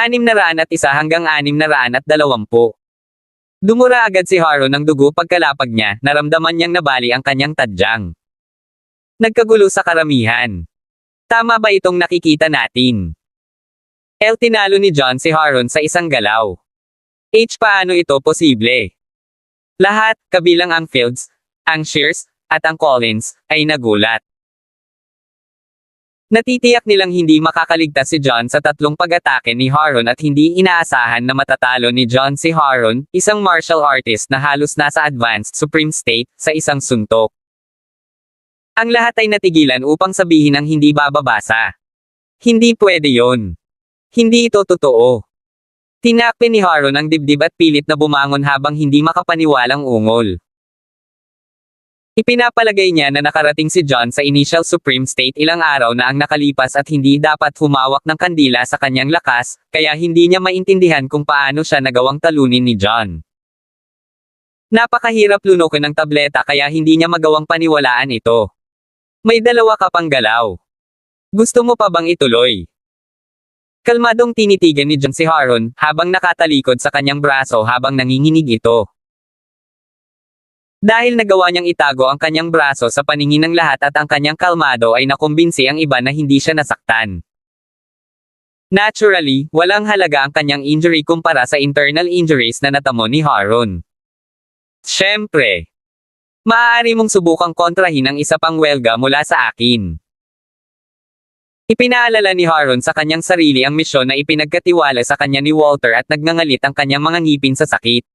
601 hanggang 620. Dumura agad si Haron ng dugo pagkalapag niya, naramdaman niyang nabali ang kanyang tadyang. Nagkagulo sa karamihan. Tama ba itong nakikita natin? Tinalo ni John si Haron sa isang galaw. Paano ito posible? Lahat, kabilang ang Fields, ang Shears, at ang Collins, ay nagulat. Natitiyak nilang hindi makakaligtas si John sa tatlong pag-atake ni Haron at hindi inaasahan na matatalo ni John si Haron, isang martial artist na halos nasa advanced supreme state, sa isang suntok. Ang lahat ay natigilan upang sabihin ang hindi bababasa. Hindi pwede yon. Hindi ito totoo. Tinakpe ni Haron ang dibdib at pilit na bumangon habang hindi makapaniwalang ungol. Ipinapalagay niya na nakarating si John sa initial supreme state ilang araw na ang nakalipas at hindi dapat humawak ng kandila sa kanyang lakas, kaya hindi niya maintindihan kung paano siya nagawang talunin ni John. Napakahirap lunukin ng tableta kaya hindi niya magawang paniwalaan ito. May dalawa ka pang galaw. Gusto mo pa bang ituloy? Kalmadong tinitigan ni John si Haron, habang nakatalikod sa kanyang braso habang nanginginig ito. Dahil nagawa niyang itago ang kanyang braso sa paningin ng lahat at ang kanyang kalmado ay nakumbinsi ang iba na hindi siya nasaktan. Naturally, walang halaga ang kanyang injury kumpara sa internal injuries na natamo ni Haron. Siyempre, maaari mong subukang kontrahin ang isa pang welga mula sa akin. Ipinaalala ni Haron sa kanyang sarili ang misyon na ipinagkatiwala sa kanya ni Walter at nagngangalit ang kanyang mga ngipin sa sakit.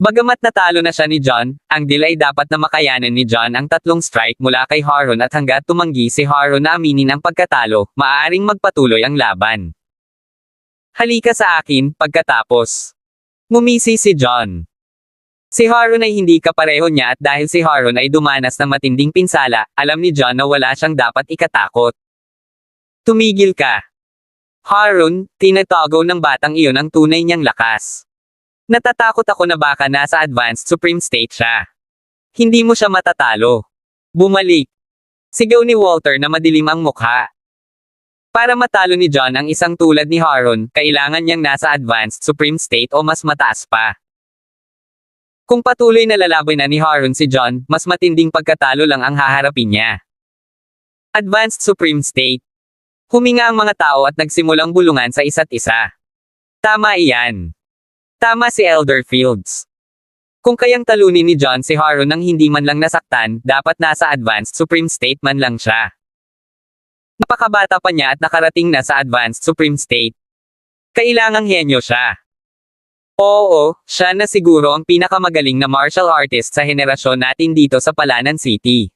Bagamat natalo na siya ni John, ang deal ay dapat na makayanan ni John ang tatlong strike mula kay Haron at hanggat tumanggi si Haron na aminin ang pagkatalo, maaaring magpatuloy ang laban. Halika sa akin, pagkatapos. Ngumisi si John. Si Haron ay hindi kapareho niya at dahil si Haron ay dumanas ng matinding pinsala, alam ni John na wala siyang dapat ikatakot. Tumigil ka. Haron, tinatago ng batang iyon ang tunay niyang lakas. Natatakot ako na baka nasa advanced supreme state siya. Hindi mo siya matatalo. Bumalik. Sigaw ni Walter na madilim ang mukha. Para matalo ni John ang isang tulad ni Haron, kailangan niyang nasa advanced supreme state o mas mataas pa. Kung patuloy na lalaban na ni Haron si John, mas matinding pagkatalo lang ang haharapin niya. Advanced supreme state. Huminga ang mga tao at nagsimulang bulungan sa isa't isa. Tama iyan. Tama si Elder Fields. Kung kayang talunin ni John si Haron nang hindi man lang nasaktan, dapat nasa advanced supreme state man lang siya. Napakabata pa niya at nakarating na sa advanced supreme state. Kailangang henyo siya. Oo, siya na siguro ang pinakamagaling na martial artist sa henerasyon natin dito sa Palanan City.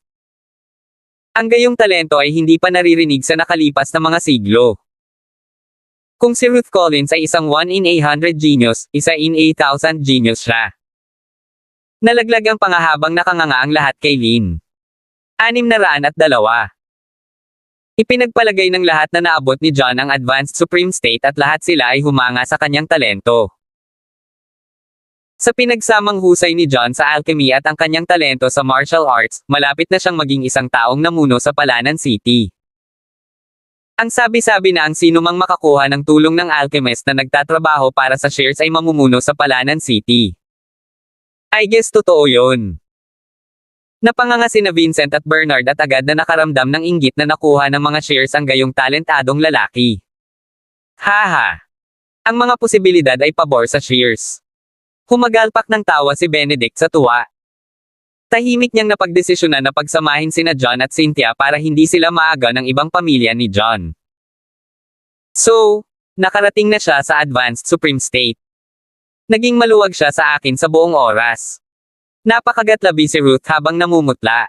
Ang gayong talento ay hindi pa naririnig sa nakalipas na mga siglo. Kung si Ruth Collins ay isang 1 in 800 genius, isa in 8,000 genius siya. Nalaglag ang pangahabang nakanganga ang lahat kay Lin. 602. Ipinagpalagay ng lahat na naabot ni John ang advanced supreme state at lahat sila ay humanga sa kanyang talento. Sa pinagsamang husay ni John sa alchemy at ang kanyang talento sa martial arts, malapit na siyang maging isang taong namuno sa Palanan City. Ang sabi-sabi na ang sinumang makakuha ng tulong ng alchemist na nagtatrabaho para sa Shears ay mamumuno sa Palanan City. I guess totoo yun. Napanganga sina Vincent at Bernard at agad na nakaramdam ng inggit na nakuha ng mga Shears ang gayong talentadong lalaki. Haha! Ang mga posibilidad ay pabor sa Shears. Humagalpak ng tawa si Benedict sa tuwa. Tahimik niyang napagdesisyonan na pagsamahin sina John at Cynthia para hindi sila maaga ng ibang pamilya ni John. So, nakarating na siya sa advanced supreme state. Naging maluwag siya sa akin sa buong oras. Napakagatlabi si Ruth habang namumutla.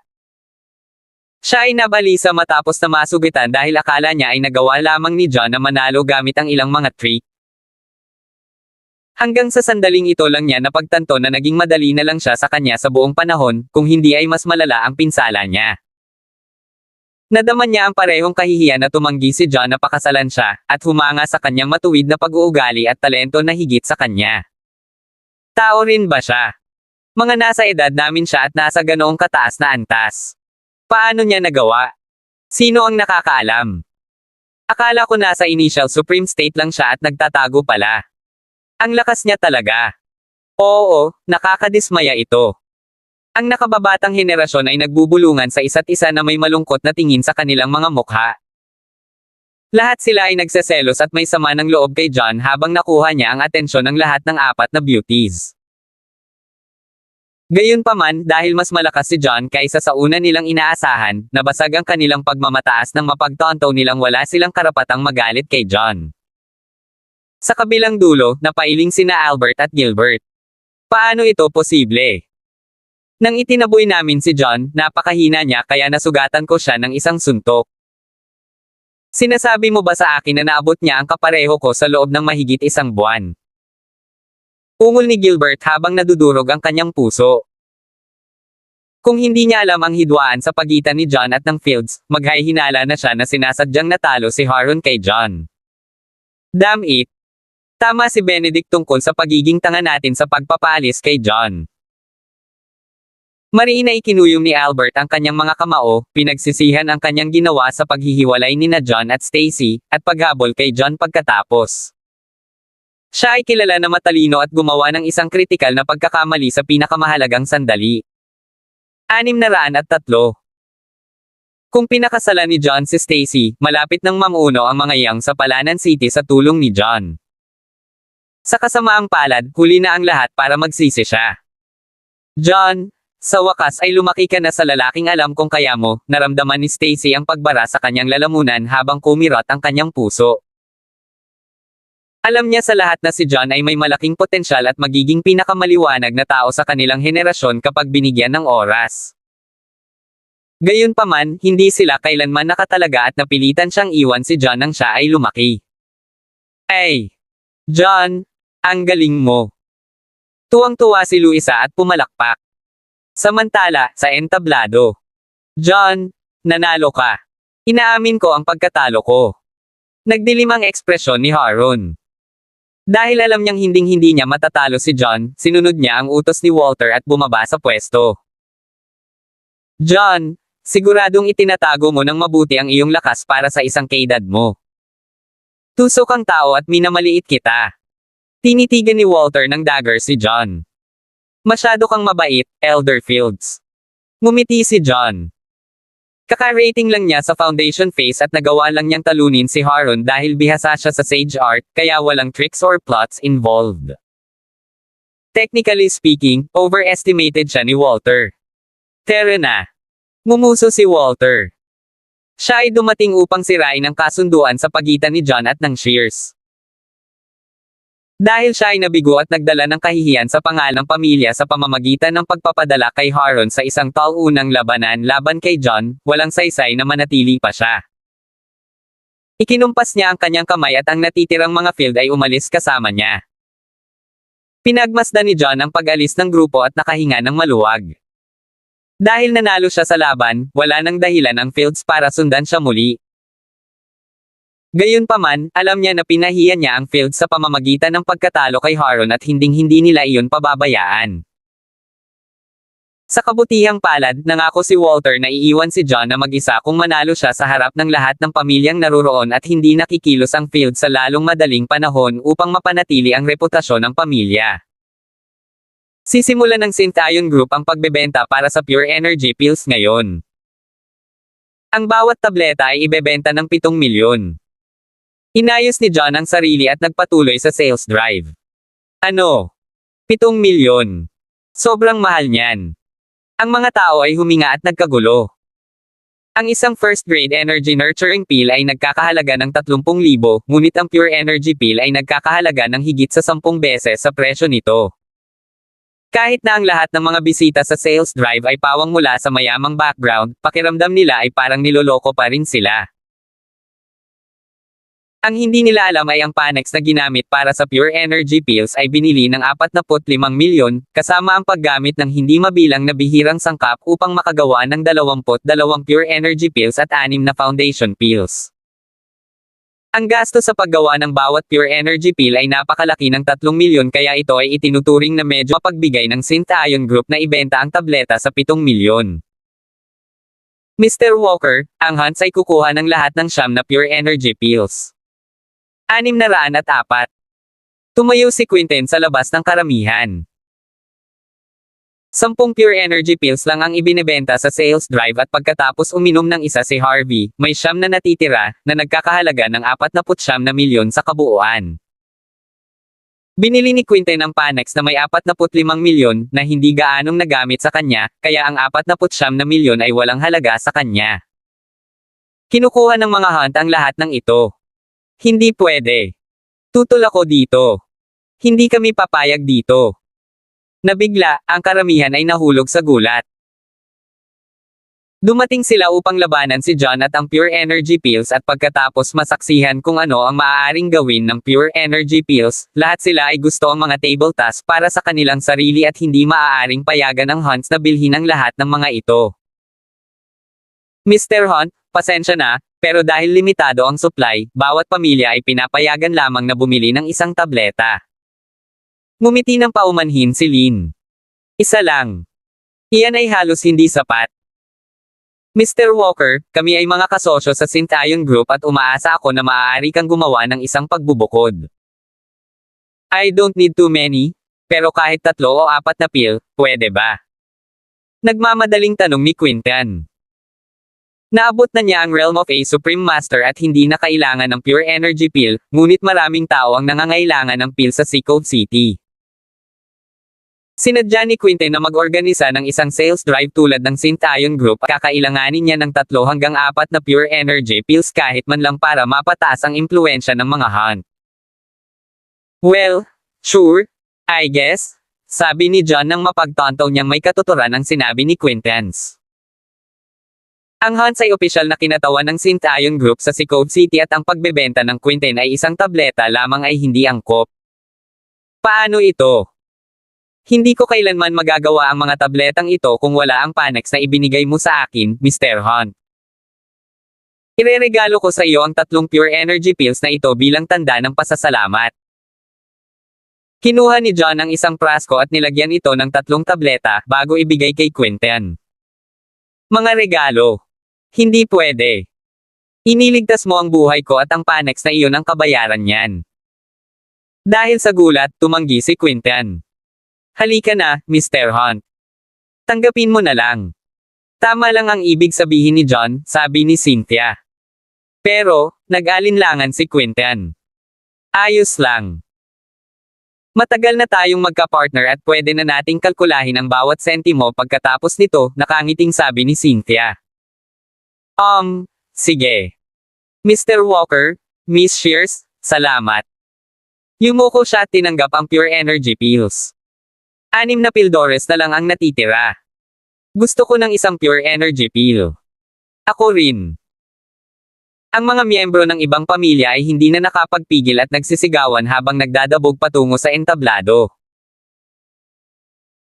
Siya ay nabalisa matapos na masugitan dahil akala niya ay nagawa lamang ni John na manalo gamit ang ilang mga trick. Hanggang sa sandaling ito lang niya napagtanto na naging madali na lang siya sa kanya sa buong panahon, kung hindi ay mas malala ang pinsala niya. Nadaman niya ang parehong kahihiyan na tumanggi si John na pakasalan siya, at humanga sa kanyang matuwid na pag-uugali at talento na higit sa kanya. Tao rin ba siya? Mga nasa edad namin siya at nasa ganoong kataas na antas. Paano niya nagawa? Sino ang nakakaalam? Akala ko nasa initial supreme state lang siya at nagtatago pala. Ang lakas niya talaga. Oo, nakakadismaya ito. Ang nakababatang henerasyon ay nagbubulungan sa isa't isa na may malungkot na tingin sa kanilang mga mukha. Lahat sila ay nagseselos at may sama ng loob kay John habang nakuha niya ang atensyon ng lahat ng apat na beauties. Gayunpaman, dahil mas malakas si John kaysa sa una nilang inaasahan, nabasag ang kanilang pagmamataas nang mapagtanto nilang wala silang karapatang magalit kay John. Sa kabilang dulo, napailing sina Albert at Gilbert. Paano ito posible? Nang itinaboy namin si John, napakahina niya kaya nasugatan ko siya ng isang suntok. Sinasabi mo ba sa akin na naabot niya ang kapareho ko sa loob ng mahigit isang buwan? Ungol ni Gilbert habang nadudurog ang kanyang puso. Kung hindi niya alam ang hidwaan sa pagitan ni John at ng Fields, maghahinala na siya na sinasadyang natalo si Haron kay John. Damn it! Tama si Benedict tungkol sa pagiging tanga natin sa pagpapaalis kay John. Mariin na ikinuyom ni Albert ang kanyang mga kamao, pinagsisihan ang kanyang ginawa sa paghihiwalay nina John at Stacy, at paghabol kay John pagkatapos. Siya ay kilala na matalino at gumawa ng isang kritikal na pagkakamali sa pinakamahalagang sandali. 603. Kung pinakasalan ni John si Stacy, malapit nang mamuno ang mga yang sa Palanan City sa tulong ni John. Sa kasamaang palad, huli na ang lahat para magsisi siya. John, sa wakas ay lumaki ka na sa lalaking alam kong kaya mo, naramdaman ni Stacy ang pagbara sa kanyang lalamunan habang kumirot ang kanyang puso. Alam niya sa lahat na si John ay may malaking potensyal at magiging pinakamaliwanag na tao sa kanilang henerasyon kapag binigyan ng oras. Gayunpaman, hindi sila kailanman nakatalaga at napilitan siyang iwan si John nang siya ay lumaki. Ay! John! Ang galing mo! Tuwang-tuwa si Luisa at pumalakpak. Samantala, sa entablado. John, nanalo ka. Inaamin ko ang pagkatalo ko. Nagdilim ang ekspresyon ni Haron. Dahil alam niyang hinding-hindi niya matatalo si John, sinunod niya ang utos ni Walter at bumaba sa pwesto. John, siguradong itinatago mo ng mabuti ang iyong lakas para sa isang kaedad mo. Tusok kang tao at minamaliit kita. Tinitigan ni Walter ng dagger si John. Masyado kang mabait, Elder Fields. Ngumiti si John. Kaka-rating lang niya sa foundation phase at nagawa lang niyang talunin si Haron dahil bihasa siya sa sage art, kaya walang tricks or plots involved. Technically speaking, overestimated siya ni Walter. Tara na. Ngumuso si Walter. Siya ay dumating upang sirain ang kasunduan sa pagitan ni John at ng Shears. Dahil siya ay nabigo at nagdala ng kahihiyan sa pangalang pamilya sa pamamagitan ng pagpapadala kay Haron sa isang taunang labanan laban kay John, walang saysay na manatili pa siya. Ikinumpas niya ang kanyang kamay at ang natitirang mga field ay umalis kasama niya. Pinagmasdan ni John ang pag-alis ng grupo at nakahinga ng maluwag. Dahil nanalo siya sa laban, wala nang dahilan ang Fields para sundan siya muli. Gayunpaman, alam niya na pinahiya niya ang Fields sa pamamagitan ng pagkatalo kay Haron at hinding-hindi nila iyon pababayaan. Sa kabutihang palad, nangako si Walter na iiwan si John na mag-isa kung manalo siya sa harap ng lahat ng pamilyang naruroon at hindi nakikilos ang Fields sa lalong madaling panahon upang mapanatili ang reputasyon ng pamilya. Sisimulan ng Synth-Ion Group ang pagbebenta para sa Pure Energy Pills ngayon. Ang bawat tableta ay ibebenta ng 7 milyon. Inayos ni John ang sarili at nagpatuloy sa sales drive. Ano? 7 milyon. Sobrang mahal niyan. Ang mga tao ay huminga at nagkagulo. Ang isang first-grade energy nurturing pill ay nagkakahalaga ng 30,000, ngunit ang pure energy pill ay nagkakahalaga ng higit sa 10 beses sa presyo nito. Kahit na ang lahat ng mga bisita sa sales drive ay pawang mula sa mayamang background, pakiramdam nila ay parang niloloko pa rin sila. Ang hindi nila alam ay ang Panex na ginamit para sa Pure Energy Pills ay binili ng 45 milyon, kasama ang paggamit ng hindi mabilang na bihirang sangkap upang makagawa ng 22 Pure Energy Pills at 6 na Foundation Pills. Ang gasto sa paggawa ng bawat Pure Energy Pill ay napakalaki ng 3 milyon kaya ito ay itinuturing na medyo mapagbigay ng Synth-Ion Group na ibenta ang tableta sa 7 milyon. Mr. Walker, ang Hunts ay kukuha ng lahat ng siyam na pure energy pills. 604. Tumayo si Quinten sa labas ng karamihan. 10 pure energy pills lang ang ibinebenta sa sales drive at pagkatapos uminom ng isa si Harvey, may siyam na natitira, na nagkakahalaga ng 49 na milyon sa kabuuan. Binili ni Quinten ang Panex na may 45 milyon na hindi gaanong nagamit sa kanya, kaya ang 49 na milyon ay walang halaga sa kanya. Kinukuha ng mga Hunt ang lahat ng ito. Hindi pwede. Tutol ako dito. Hindi kami papayag dito. Nabigla, ang karamihan ay nahulog sa gulat. Dumating sila upang labanan si John at ang Pure Energy Pills at pagkatapos masaksihan kung ano ang maaaring gawin ng Pure Energy Pills, lahat sila ay gusto ang mga table tasks para sa kanilang sarili at hindi maaaring payagan ang Hunts na bilhin ang lahat ng mga ito. Mr. Hunt, pasensya na, pero dahil limitado ang supply, bawat pamilya ay pinapayagan lamang na bumili ng isang tableta. Ngumiti ng paumanhin si Lynn. Isa lang. Iyan ay halos hindi sapat. Mr. Walker, kami ay mga kasosyo sa Sintayon Group at umaasa ako na maaari kang gumawa ng isang pagbubukod. I don't need too many, pero kahit 3 o 4 na pill, pwede ba? Nagmamadaling tanong ni Quinten. Naabot na niya ang realm of a Supreme Master at hindi na kailangan ng Pure Energy Pill, ngunit maraming tao ang nangangailangan ng pill sa Seacove City. Sinadya ni Quinten na mag-organisa ng isang sales drive tulad ng Sintayon Group at kakailanganin niya ng 3 hanggang 4 na Pure Energy Pills kahit man lang para mapataas ang impluensya ng mga Hunt. Well, sure, I guess, sabi ni John nang mapagtantaw niyang may katuturan ang sinabi ni Quintens. Ang Hunts ay opisyal na kinatawan ng Sintayon Group sa Seacove City at ang pagbebenta ng Quinten ay isang tableta lamang ay hindi angkop. Paano ito? Hindi ko kailanman magagawa ang mga tabletang ito kung wala ang Panex na ibinigay mo sa akin, Mr. Hunt. Ireregalo ko sa iyo ang 3 Pure Energy Pills na ito bilang tanda ng pasasalamat. Kinuha ni John ang isang prasko at nilagyan ito ng 3 tableta bago ibigay kay Quinten. Mga regalo. Hindi pwede. Iniligtas mo ang buhay ko at ang Panex na iyon ang kabayaran niyan. Dahil sa gulat, tumanggi si Quinten. Halika na, Mr. Hunt. Tanggapin mo na lang. Tama lang ang ibig sabihin ni John, sabi ni Cynthia. Pero, nag-alinlangan si Quinten. Ayos lang. Matagal na tayong magka-partner at pwede na nating kalkulahin ang bawat sentimo pagkatapos nito, nakangiting sabi ni Cynthia. Sige. Mr. Walker, Miss Shears, salamat. Yumuko siya at tinanggap ang Pure Energy Pills. 6 na pildores na lang ang natitira. Gusto ko ng isang Pure Energy Pill. Ako rin. Ang mga miyembro ng ibang pamilya ay hindi na nakapagpigil at nagsisigawan habang nagdadabog patungo sa entablado.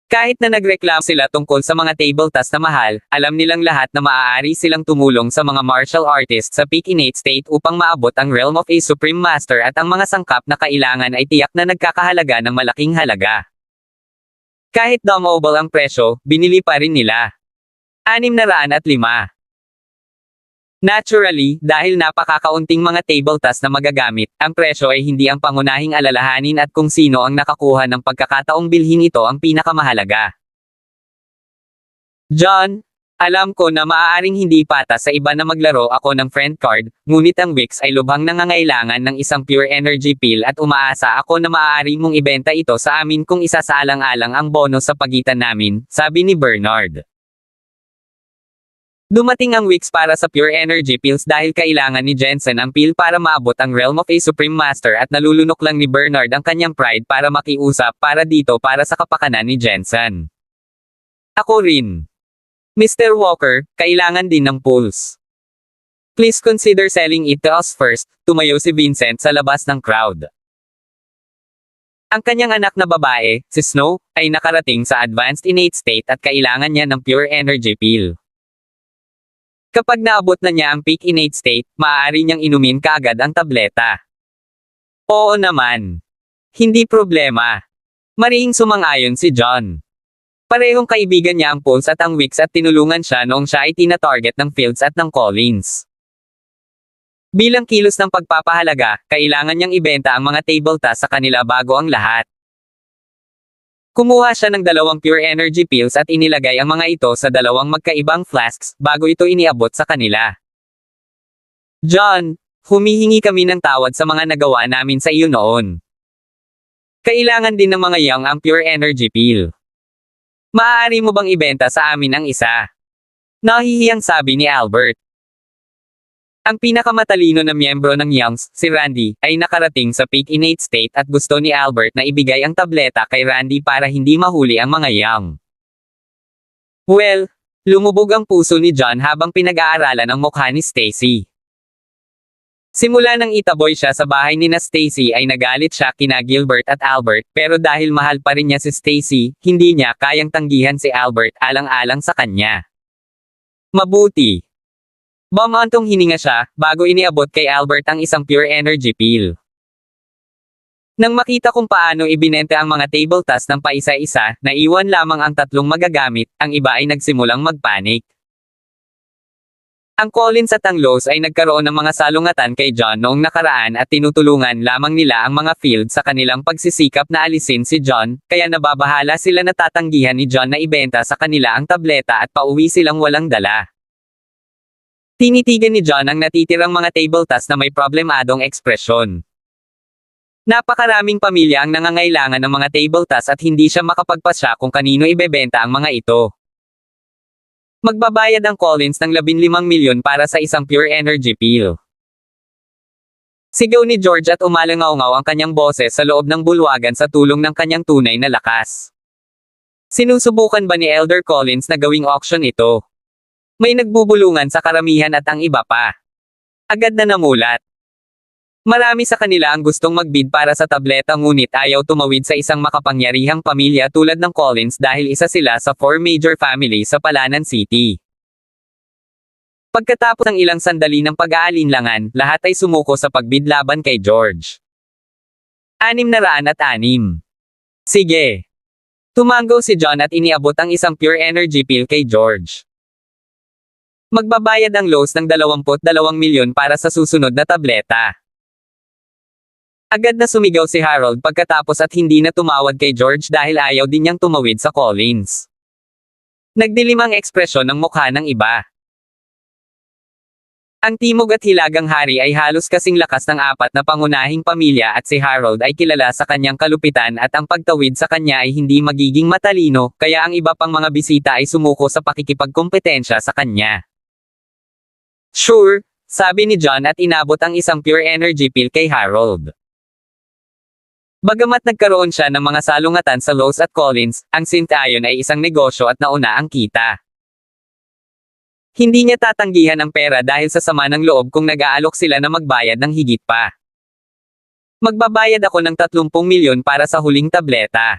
Kahit na nagreklamo sila tungkol sa mga table tasks na mahal, alam nilang lahat na maaari silang tumulong sa mga martial artists sa peak innate state upang maabot ang realm of a Supreme Master at ang mga sangkap na kailangan ay tiyak na nagkakahalaga ng malaking halaga. Kahit dumable ang presyo, binili pa rin nila. 605. Naturally, dahil napakakaunting mga table tasks na magagamit, ang presyo ay hindi ang pangunahing alalahanin at kung sino ang nakakuha ng pagkakataong bilhin ito ang pinakamahalaga. John, alam ko na maaaring hindi patas sa iba na maglaro ako ng friend card, ngunit ang Wix ay lubhang nangangailangan ng isang Pure Energy Pill at umaasa ako na maaari mong ibenta ito sa amin kung isasaalang-alang ang bonus sa pagitan namin, sabi ni Bernard. Dumating ang Wix para sa Pure Energy Pills dahil kailangan ni Jensen ang pill para maabot ang realm of a Supreme Master at nalulunok lang ni Bernard ang kanyang pride para makiusap para dito para sa kapakanan ni Jensen. Ako rin. Mr. Walker, kailangan din ng pulse. Please consider selling it to us first, tumayo si Vincent sa labas ng crowd. Ang kanyang anak na babae, si Snow, ay nakarating sa advanced innate state at kailangan niya ng Pure Energy Pill. Kapag naabot na niya ang peak innate state, maaari niyang inumin kaagad ang tableta. Oo naman. Hindi problema. Marihing sumang-ayon si John. Parehong kaibigan niya ang Pulse at ang Wicks at tinulungan siya noong siya ay tina-target ng Fields at ng Collins. Bilang kilos ng pagpapahalaga, kailangan niyang ibenta ang mga table tasks sa kanila bago ang lahat. Kumuha siya ng 2 pure energy pills at inilagay ang mga ito sa 2 magkaibang flasks bago ito iniabot sa kanila. John, humihingi kami ng tawad sa mga nagawa namin sa iyo noon. Kailangan din ng mga young ang pure energy pill. Maaari mo bang ibenta sa amin ang isa? Nahihiyang sabi ni Albert. Ang pinakamatalino na miyembro ng Youngs, si Randy, ay nakarating sa peak innate state at gusto ni Albert na ibigay ang tableta kay Randy para hindi mahuli ang mga Young. Well, lumubog ang puso ni John habang pinag-aaralan ang mukha ni Stacy. Simula nang itaboy siya sa bahay ni na Stacy ay nagalit siya kina Gilbert at Albert, pero dahil mahal pa rin niya si Stacy, hindi niya kayang tanggihan si Albert alang-alang sa kanya. Mabuti. Bumantong hininga siya, bago iniabot kay Albert ang isang pure energy pill. Nang makita kung paano ibinenta ang mga table tasks ng paisa-isa, naiwan lamang ang 3 magagamit, ang iba ay nagsimulang magpanik. Ang Collins at ang Lowe's ay nagkaroon ng mga salungatan kay John noong nakaraan at tinutulungan lamang nila ang mga Field sa kanilang pagsisikap na alisin si John, kaya nababahala sila na tatanggihan ni John na ibenta sa kanila ang tableta at pauwi silang walang dala. Tinitigan ni John ang natitirang mga table tasks na may problemadong ekspresyon. Napakaraming pamilya ang nangangailangan ng mga table tasks at hindi siya makapagpasya kung kanino ibebenta ang mga ito. Magbabayad ang Collins ng 15 milyon para sa isang pure energy pill. Sigaw ni George at umalangaw-ngaw ang kanyang boses sa loob ng bulwagan sa tulong ng kanyang tunay na lakas. Sinusubukan ba ni Elder Collins na gawing auction ito? May nagbubulungan sa karamihan at ang iba pa. Agad na namulat. Marami sa kanila ang gustong magbid para sa tableta ngunit ayaw tumawid sa isang makapangyarihang pamilya tulad ng Collins dahil isa sila sa 4 major families sa Palanan City. Pagkatapos ng ilang sandali ng pag-aalinlangan, lahat ay sumuko sa pagbid laban kay George. 606. Sige. Tumango si John at iniabot ang isang pure energy pill kay George. Magbabayad ang Lowe's ng 22 milyon para sa susunod na tableta. Agad na sumigaw si Harold pagkatapos at hindi na tumawad kay George dahil ayaw din niyang tumawid sa Collins. Nagdilim ang ekspresyon ng mukha ng iba. Ang Timog at Hilagang Hari ay halos kasing lakas ng 4 na pangunahing pamilya at si Harold ay kilala sa kanyang kalupitan at ang pagtawid sa kanya ay hindi magiging matalino, kaya ang iba pang mga bisita ay sumuko sa pakikipagkompetensya sa kanya. Sure, sabi ni John at inabot ang isang pure energy pill kay Harold. Bagamat nagkaroon siya ng mga salungatan sa Lowe's at Collins, ang Synth-Ion ay isang negosyo at nauna ang kita. Hindi niya tatanggihan ang pera dahil sa sama ng loob kung nag-aalok sila na magbayad ng higit pa. Magbabayad ako ng 30 milyon para sa huling tableta.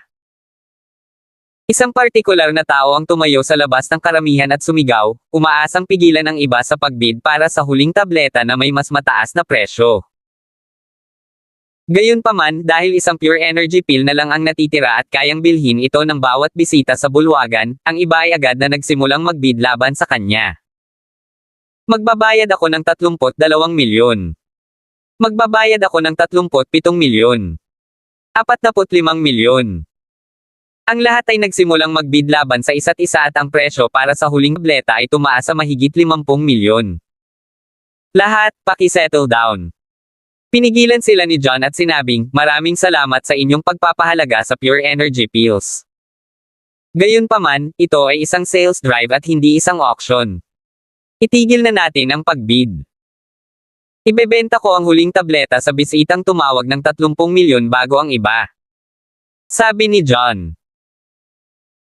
Isang partikular na tao ang tumayo sa labas ng karamihan at sumigaw, umaasang pigilan ang iba sa pagbid para sa huling tableta na may mas mataas na presyo. Gayunpaman, dahil isang pure energy pill na lang ang natitira at kayang bilhin ito ng bawat bisita sa bulwagan, ang iba ay agad na nagsimulang magbid laban sa kanya. Magbabayad ako ng 32 milyon. Magbabayad ako ng 37 milyon. 45 milyon. Ang lahat ay nagsimulang magbid laban sa isa't isa at ang presyo para sa huling tableta ay tumaas sa mahigit 50 milyon. Lahat, paki-settle down. Pinigilan sila ni John at sinabing, maraming salamat sa inyong pagpapahalaga sa pure energy pills. Gayunpaman, ito ay isang sales drive at hindi isang auction. Itigil na natin ang pagbid. Ibebenta ko ang huling tableta sa bisitang tumawag ng 30 milyon bago ang iba. Sabi ni John.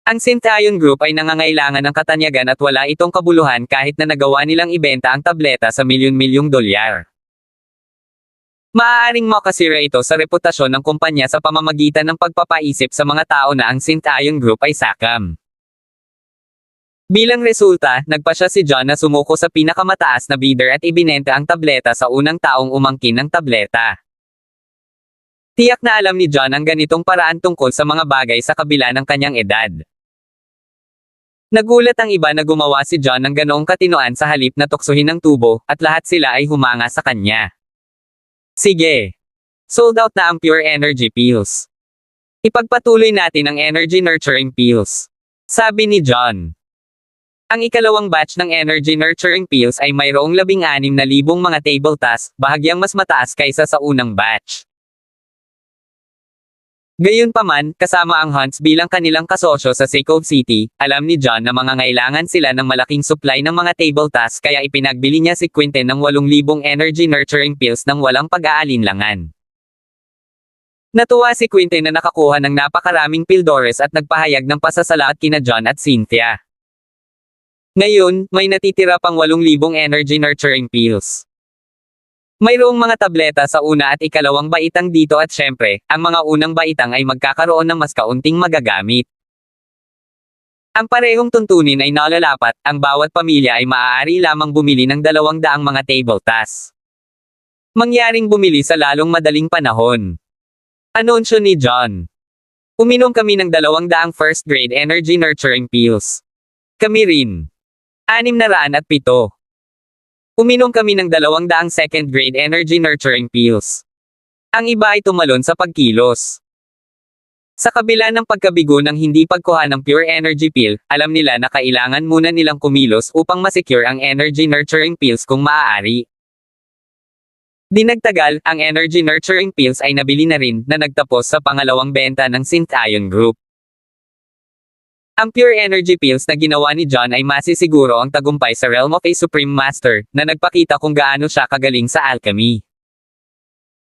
Ang Synth-Ion Group ay nangangailangan ng katanyagan at wala itong kabuluhan kahit na nagawa nilang ibenta ang tableta sa milyon-milyong dolyar. Maaaring makasira ito sa reputasyon ng kumpanya sa pamamagitan ng pagpapaisip sa mga tao na ang Synth-Ion Group ay sakam. Bilang resulta, nagpasya si John na sumuko sa pinakamataas na bidder at ibinenta ang tableta sa unang taong umangkin ng tableta. Tiyak na alam ni John ang ganitong paraan tungkol sa mga bagay sa kabila ng kanyang edad. Nagulat ang iba na gumawa si John ng ganoong katinoan sa halip na tuksohin ng tubo, at lahat sila ay humanga sa kanya. Sige. Sold out na ang Pure Energy Pills. Ipagpatuloy natin ang Energy Nurturing Pills. Sabi ni John. Ang ikalawang batch ng Energy Nurturing Pills ay mayroong 16,000 mga table tasks, bahagyang mas mataas kaysa sa unang batch. Gayunpaman, kasama ang Hunts bilang kanilang kasosyo sa Cove City, alam ni John na mangangailangan sila ng malaking supply ng mga table tasks kaya ipinagbili niya si Quinten ng 8,000 Energy Nurturing Pills nang walang pag-aalinlangan. Natuwa si Quinten na nakakuha ng napakaraming pildores at nagpahayag ng pasasalamat kina John at Cynthia. Ngayon, may natitira pang 8,000 Energy Nurturing Pills. Mayroong mga tableta sa una at ikalawang baitang dito at syempre, ang mga unang baitang ay magkakaroon ng mas kaunting magagamit. Ang parehong tuntunin ay nalalapat, ang bawat pamilya ay maaari lamang bumili ng 200 mga table tasks. Mangyaring bumili sa lalong madaling panahon. Anunsyo ni John. Uminom kami ng 200 first grade Energy Nurturing Pills. Kami rin. 607. Uminom kami ng 200 second grade Energy Nurturing Pills. Ang iba ay tumalon sa pagkilos. Sa kabila ng pagkabigo ng hindi pagkuha ng Pure Energy Pill, alam nila na kailangan muna nilang kumilos upang masecure ang Energy Nurturing Pills kung maaari. Di nagtagal, ang Energy Nurturing Pills ay nabili na rin na nagtapos sa pangalawang benta ng Synth-Ion Group. Ang Pure Energy Pills na ginawa ni John ay masisiguro ang tagumpay sa realm of a Supreme Master, na nagpakita kung gaano siya kagaling sa alchemy.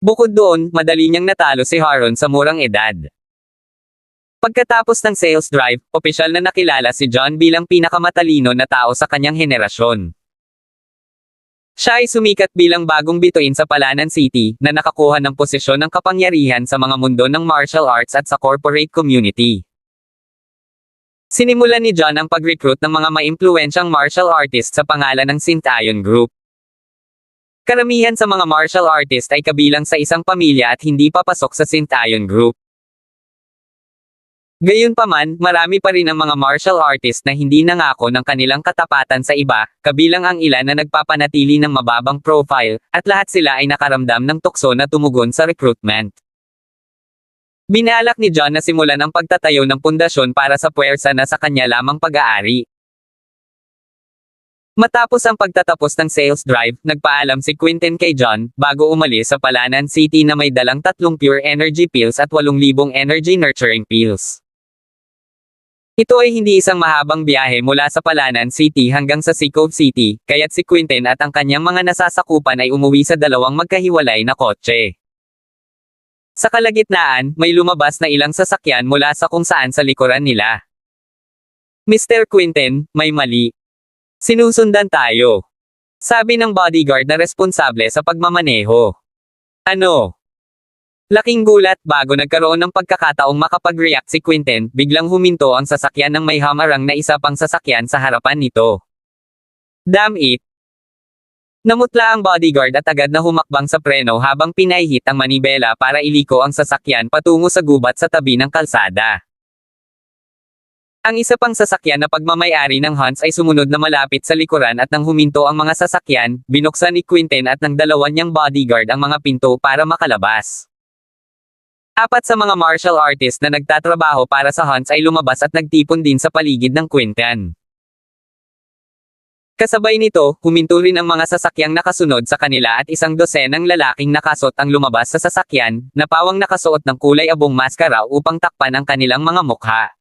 Bukod doon, madali niyang natalo si Haron sa murang edad. Pagkatapos ng sales drive, opisyal na nakilala si John bilang pinakamatalino na tao sa kanyang henerasyon. Siya ay sumikat bilang bagong bituin sa Palanan City, na nakakuha ng posisyon ng kapangyarihan sa mga mundo ng martial arts at sa corporate community. Sinimulan ni John ang pag-recruit ng mga maimpluwensyang martial artist sa pangalan ng Synth-Ion Group. Karamihan sa mga martial artist ay kabilang sa isang pamilya at hindi papasok sa Synth-Ion Group. Gayunpaman, marami pa rin ang mga martial artist na hindi nangako ng kanilang katapatan sa iba, kabilang ang ilan na nagpapanatili ng mababang profile, at lahat sila ay nakaramdam ng tukso na tumugon sa recruitment. Binalak ni John na simulan ang pagtatayo ng pundasyon para sa puwersa na sa kanya lamang pag-aari. Matapos ang pagtatapos ng sales drive, nagpaalam si Quinten kay John, bago umalis sa Palanan City na may dalang 3 Pure Energy Pills at 8,000 Energy Nurturing Pills. Ito ay hindi isang mahabang biyahe mula sa Palanan City hanggang sa Cove City, kaya't si Quinten at ang kanyang mga nasasakupan ay umuwi sa 2 magkahiwalay na kotse. Sa kalagitnaan, may lumabas na ilang sasakyan mula sa kung saan sa likuran nila. Mr. Quinten, may mali. Sinusundan tayo. Sabi ng bodyguard na responsable sa pagmamaneho. Ano? Laking gulat, bago nagkaroon ng pagkakataong makapag-react si Quinten, biglang huminto ang sasakyan ng may hamarang na isa pang sasakyan sa harapan nito. Damn it! Namutla ang bodyguard at agad na humakbang sa preno habang pinahihit ang manibela para iliko ang sasakyan patungo sa gubat sa tabi ng kalsada. Ang isa pang sasakyan na pagmamayari ng Hunts ay sumunod na malapit sa likuran at nang huminto ang mga sasakyan, binuksan ni Quinten at ng dalawa niyang bodyguard ang mga pinto para makalabas. 4 sa mga martial artist na nagtatrabaho para sa Hunts ay lumabas at nagtipon din sa paligid ng Quinten. Kasabay nito, huminto rin ang mga sasakyang nakasunod sa kanila at 100 ng lalaking nakasot ang lumabas sa sasakyan, na pawang nakasuot ng kulay abong maskara upang takpan ang kanilang mga mukha.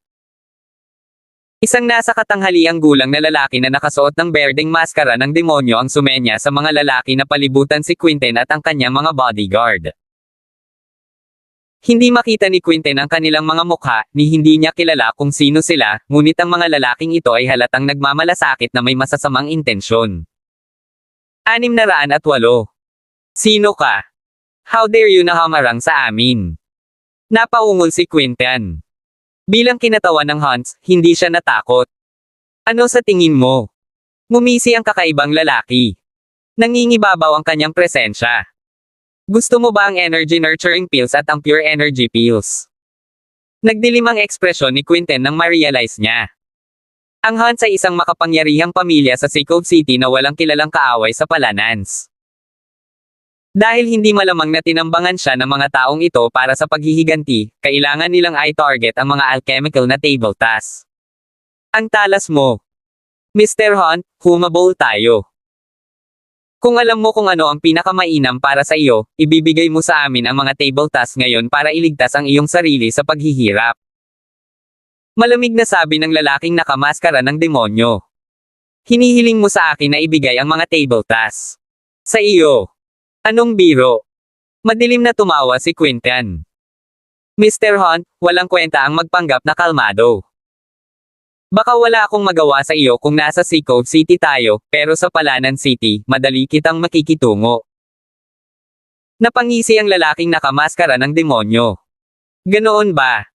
Isang nasa katanghaliang gulang na lalaki na nakasuot ng berdeng maskara ng demonyo ang sumenya sa mga lalaki na palibutan si Quinten at ang kanyang mga bodyguard. Hindi makita ni Quinten ang kanilang mga mukha, ni hindi niya kilala kung sino sila, ngunit ang mga lalaking ito ay halatang nagmamalasakit na may masasamang intensyon. 608. Sino ka? How dare you na hamarang sa amin? Napaungol si Quinten. Bilang kinatawan ng Hunts, hindi siya natakot. Ano sa tingin mo? Ngumisi ang kakaibang lalaki. Nangingibabaw ang kanyang presensya. Gusto mo ba ang Energy Nurturing Pills at ang Pure Energy Pills? Nagdilim ang ekspresyon ni Quinten nang ma-realize niya. Ang Hunts ay isang makapangyarihang pamilya sa Sikov City na walang kilalang kaaway sa Palanans. Dahil hindi malamang na tinambangan siya ng mga taong ito para sa paghihiganti, kailangan nilang i-target ang mga alchemical na table tasks. Ang talas mo. Mr. Hunt, humabol tayo. Kung alam mo kung ano ang pinakamainam para sa iyo, ibibigay mo sa amin ang mga table tasks ngayon para iligtas ang iyong sarili sa paghihirap. Malamig na sabi ng lalaking nakamaskara ng demonyo. Hinihiling mo sa akin na ibigay ang mga table tasks. Sa iyo. Anong biro? Madilim na tumawa si Quinten. Mr. Hunt, walang kwenta ang magpanggap na kalmado. Baka wala akong magawa sa iyo kung nasa Sikov City tayo, pero sa Palanan City, madali kitang makikitungo. Napangisi ang lalaking nakamaskara ng demonyo. Ganoon ba?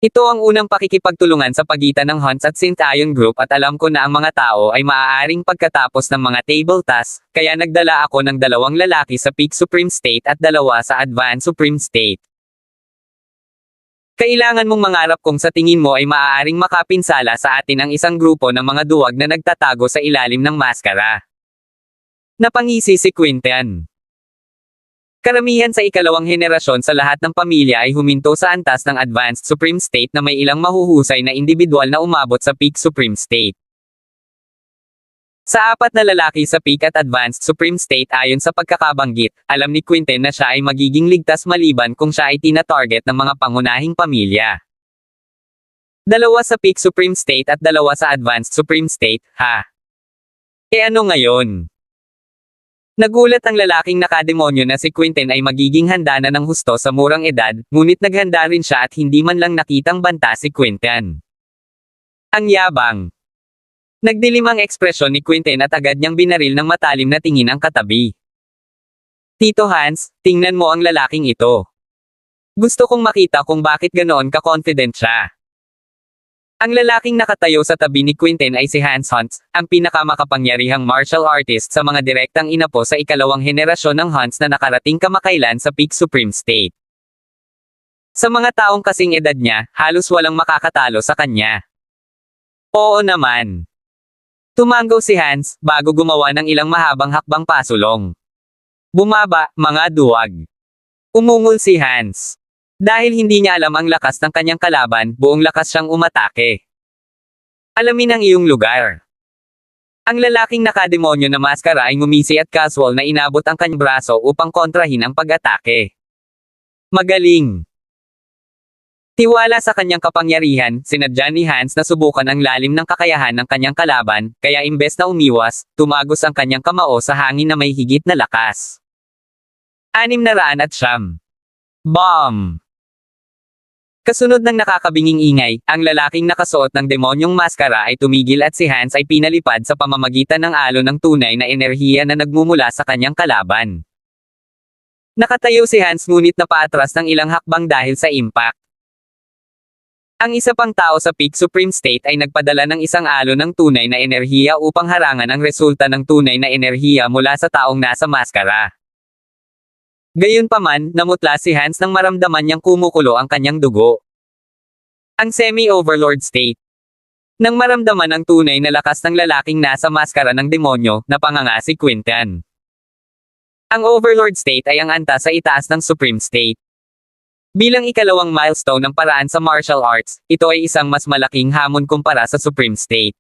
Ito ang unang pakikipagtulungan sa pagitan ng Hunts at Sintayon Group at alam ko na ang mga tao ay maaaring pagkatapos ng mga table tasks, kaya nagdala ako ng 2 lalaki sa Peak Supreme State at 2 sa Advanced Supreme State. Kailangan mong mangarap kung sa tingin mo ay maaaring makapinsala sa atin ang isang grupo ng mga duwag na nagtatago sa ilalim ng maskara. Napangisi si Quinten. Karamihan sa ikalawang henerasyon sa lahat ng pamilya ay huminto sa antas ng Advanced Supreme State na may ilang mahuhusay na individual na umabot sa Peak Supreme State. Sa 4 na lalaki sa Peak at Advanced Supreme State ayon sa pagkakabanggit, alam ni Quinten na siya ay magiging ligtas maliban kung siya ay tina-target ng mga pangunahing pamilya. 2 sa Peak Supreme State at 2 sa Advanced Supreme State, ha? E ano ngayon? Nagulat ang lalaking nakademonyo na si Quinten ay magiging handa na ng husto sa murang edad, ngunit naghanda rin siya at hindi man lang nakitang banta si Quinten. Ang yabang. Nagdilim ang ekspresyon ni Quinten at agad niyang binaril ng matalim na tingin ang katabi. Tito Hans, tingnan mo ang lalaking ito. Gusto kong makita kung bakit ganoon ka-confident siya. Ang lalaking nakatayo sa tabi ni Quinten ay si Hans Hunts, ang pinakamakapangyarihang martial artist sa mga direktang inapo sa ikalawang henerasyon ng Hunts na nakarating kamakailan sa Peak Supreme State. Sa mga taong kasing edad niya, halos walang makakatalo sa kanya. Oo naman. Tumango si Hans, bago gumawa ng ilang mahabang hakbang pasulong. Bumaba, mga duwag. Umungol si Hans. Dahil hindi niya alam ang lakas ng kanyang kalaban, buong lakas siyang umatake. Alamin ang iyong lugar. Ang lalaking nakademonyo na maskara ay ngumisi at casual na inabot ang kanyang braso upang kontrahin ang pag-atake. Magaling. Tiwala sa kanyang kapangyarihan, sinadya ni Hans na subukan ang lalim ng kakayahan ng kanyang kalaban, kaya imbes na umiwas, tumagos ang kanyang kamao sa hangin na may higit na lakas. 609. Bomb! Kasunod ng nakakabinging ingay, ang lalaking nakasuot ng demonyong maskara ay tumigil at si Hans ay pinalipad sa pamamagitan ng alon ng tunay na enerhiya na nagmumula sa kanyang kalaban. Nakatayo si Hans ngunit napaatras ng ilang hakbang dahil sa impact. Ang isa pang tao sa Peak Supreme State ay nagpadala ng isang alon ng tunay na enerhiya upang harangan ang resulta ng tunay na enerhiya mula sa taong nasa maskara. Gayunpaman, namutla si Hans nang maramdaman niyang kumukulo ang kanyang dugo. Ang Semi-Overlord State. Nang maramdaman ang tunay na lakas ng lalaking nasa maskara ng demonyo, napanganga si Quinten. Ang Overlord State ay ang antas sa itaas ng Supreme State. Bilang ikalawang milestone ng paraan sa martial arts, ito ay isang mas malaking hamon kumpara sa Supreme State.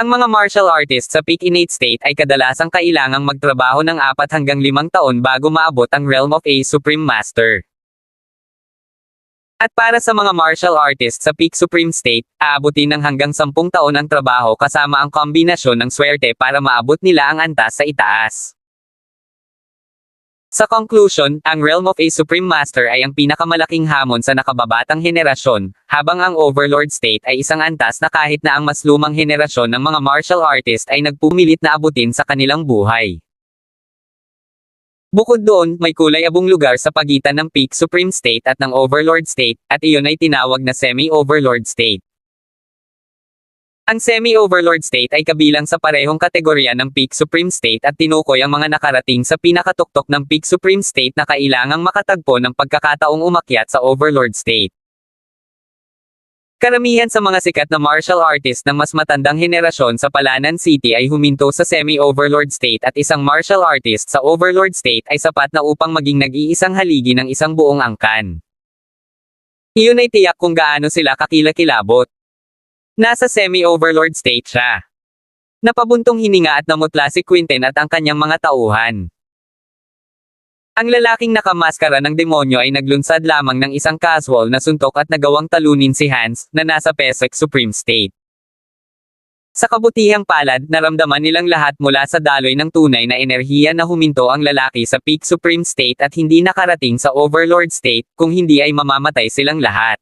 Ang mga martial artists sa Peak Innate State ay kadalasang kailangang magtrabaho ng 4 hanggang 5 taon bago maabot ang realm of a Supreme Master. At para sa mga martial artists sa Peak Supreme State, aabutin ng hanggang 10 taon ang trabaho kasama ang kombinasyon ng swerte para maabot nila ang antas sa itaas. Sa conclusion, ang realm of a Supreme Master ay ang pinakamalaking hamon sa nakababatang henerasyon, habang ang Overlord State ay isang antas na kahit na ang mas lumang henerasyon ng mga martial artist ay nagpumilit na abutin sa kanilang buhay. Bukod doon, may kulay-abong lugar sa pagitan ng Peak Supreme State at ng Overlord State, at iyon ay tinawag na Semi-Overlord State. Ang Semi-Overlord State ay kabilang sa parehong kategorya ng Peak Supreme State at tinukoy ang mga nakarating sa pinakatuktok ng Peak Supreme State na kailangang makatagpo ng pagkakataong umakyat sa Overlord State. Karamihan sa mga sikat na martial artist ng mas matandang henerasyon sa Palanan City ay huminto sa semi-overlord state at isang martial artist sa overlord state ay sapat na upang maging nag-iisang haligi ng isang buong angkan. Iyon ay tiyak kung gaano sila kakilakilabot. Nasa semi-overlord state siya. Napabuntong hininga at namutla si Quinten at ang kanyang mga tauhan. Ang lalaking nakamaskara ng demonyo ay naglunsad lamang ng isang casual na suntok at nagawang talunin si Hans, na nasa Pesek Supreme State. Sa kabutihang palad, naramdaman nilang lahat mula sa daloy ng tunay na enerhiya na huminto ang lalaki sa Peak Supreme State at hindi nakarating sa Overlord State, kung hindi ay mamamatay silang lahat.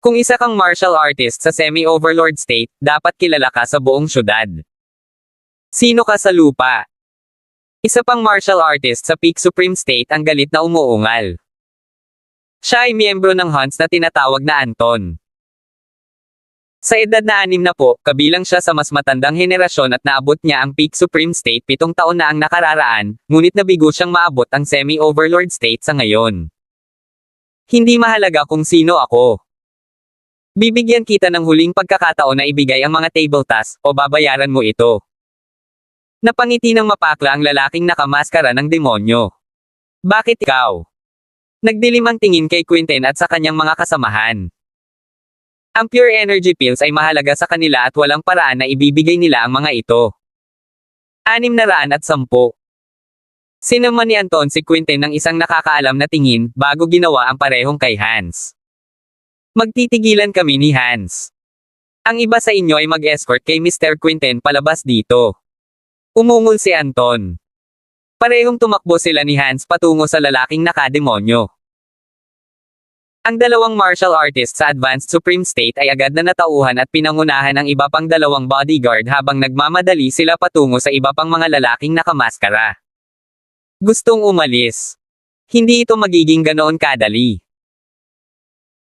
Kung isa kang martial artist sa semi-overlord state, dapat kilala ka sa buong syudad. Sino ka sa lupa? Isa pang martial artist sa Peak Supreme State ang galit na umuungal. Siya ay miyembro ng Hunts na tinatawag na Anton. Sa edad na 60, kabilang siya sa mas matandang henerasyon at naabot niya ang Peak Supreme State 7 taon na ang nakararaan, ngunit nabigo siyang maabot ang semi-overlord state sa ngayon. Hindi mahalaga kung sino ako. Bibigyan kita ng huling pagkakataon na ibigay ang mga table tasks, o babayaran mo ito. Napangiti ng mapakla ang lalaking nakamaskara ng demonyo. Bakit ikaw? Nagdilim ang tingin kay Quinten at sa kanyang mga kasamahan. Ang pure energy pills ay mahalaga sa kanila at walang paraan na ibibigay nila ang mga ito. 610. Sinaman ni Anton si Quinten ng isang nakakaalam na tingin, bago ginawa ang parehong kay Hans. Magtitigilan kami ni Hans. Ang iba sa inyo ay mag-escort kay Mr. Quinten palabas dito. Umungol si Anton. Parehong tumakbo sila ni Hans patungo sa lalaking nakademonyo. Ang dalawang martial artist sa Advanced Supreme State ay agad na natauhan at pinangunahan ang iba pang dalawang bodyguard habang nagmamadali sila patungo sa iba pang mga lalaking nakamaskara. Gustong umalis. Hindi ito magiging ganoon kadali.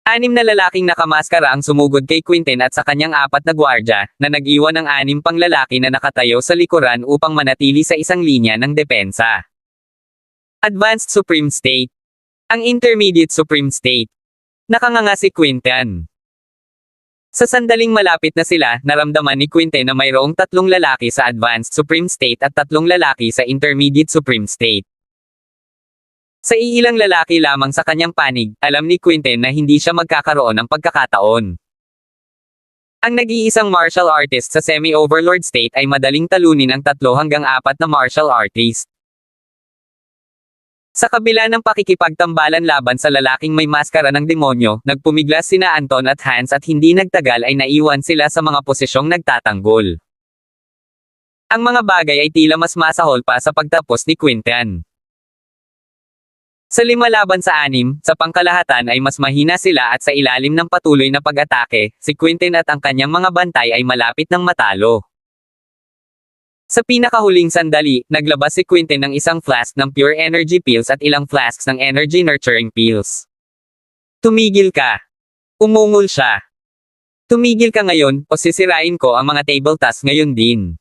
6 na lalaking nakamaskara ang sumugod kay Quinten at sa kanyang 4 na gwardya, na nag-iwan ng 6 pang lalaki na nakatayo sa likuran upang manatili sa isang linya ng depensa. Advanced Supreme State. Ang Intermediate Supreme State. Nakanganga si Quinten. Sa sandaling malapit na sila, naramdaman ni Quinten na mayroong 3 lalaki sa Advanced Supreme State at 3 lalaki sa Intermediate Supreme State. Sa iilang lalaki lamang sa kanyang panig, alam ni Quinten na hindi siya magkakaroon ng pagkakataon. Ang nag-iisang martial artist sa semi-overlord state ay madaling talunin ang 3 hanggang 4 na martial artist. Sa kabila ng pakikipagtambalan laban sa lalaking may maskara ng demonyo, nagpumiglas sina Anton at Hans at hindi nagtagal ay naiwan sila sa mga posisyong nagtatanggol. Ang mga bagay ay tila mas masahol pa sa pagtapos ni Quinten. Sa 5 laban sa 6, sa pangkalahatan ay mas mahina sila at sa ilalim ng patuloy na pag-atake, si Quinten at ang kanyang mga bantay ay malapit ng matalo. Sa pinakahuling sandali, naglabas si Quinten ng isang flask ng pure energy pills at ilang flasks ng energy nurturing pills. Tumigil ka. Umungol siya. Tumigil ka ngayon, o sisirain ko ang mga table tasks ngayon din.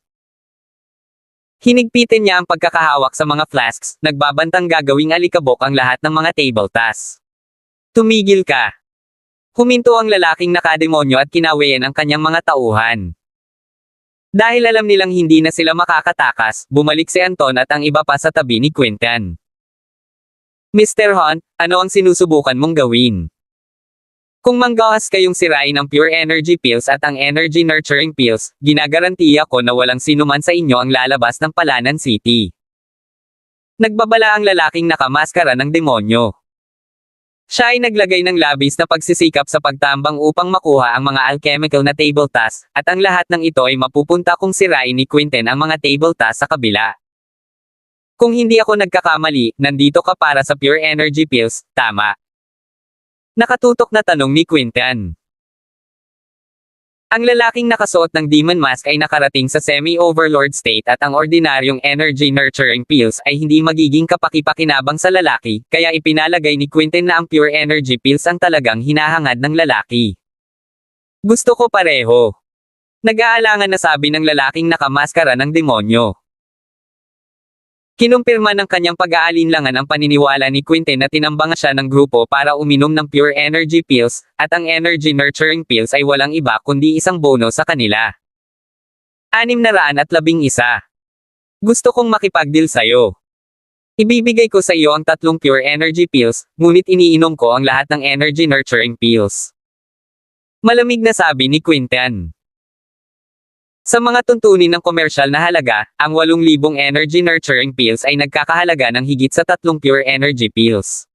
Hinigpitin niya ang pagkakahawak sa mga flasks, nagbabantang gagawing alikabok ang lahat ng mga table tasks. Tumigil ka. Huminto ang lalaking nakademonyo at kinawayan ang kanyang mga tauhan. Dahil alam nilang hindi na sila makakatakas, bumalik si Anton at ang iba pa sa tabi ni Quinten. Mr. Hunt, ano ang sinusubukan mong gawin? Kung manggahas kayong sirain ang pure energy pills at ang energy nurturing pills, ginagarantiya ko na walang sinuman sa inyo ang lalabas ng Palanan City. Nagbabala ang lalaking nakamaskara ng demonyo. Siya ay naglagay ng labis na pagsisikap sa pagtambang upang makuha ang mga alchemical na table tasks, at ang lahat ng ito ay mapupunta kung sirain ni Quinten ang mga table tasks sa kabila. Kung hindi ako nagkakamali, nandito ka para sa pure energy pills, tama? Nakatutok na tanong ni Quinten. Ang lalaking nakasuot ng demon mask ay nakarating sa semi-overlord state at ang ordinaryong energy nurturing pills ay hindi magiging kapaki-pakinabang sa lalaki, kaya ipinalagay ni Quinten na ang pure energy pills ang talagang hinahangad ng lalaki. Gusto ko pareho. Nag-aalangan na sabi ng lalaking nakamaskara ng demonyo. Kinumpirma ng kanyang pag-aalinlangan ang paniniwala ni Quinten na tinambangan siya ng grupo para uminom ng pure energy pills, at ang energy nurturing pills ay walang iba kundi isang bonus sa kanila. 611. Gusto kong makipag-deal sa'yo. Ibibigay ko sa iyo ang 3 pure energy pills, ngunit iniinom ko ang lahat ng energy nurturing pills. Malamig na sabi ni Quinten. Sa mga tuntunin ng komersyal na halaga, ang 8,000 energy nurturing pills ay nagkakahalaga ng higit sa 3 pure energy pills.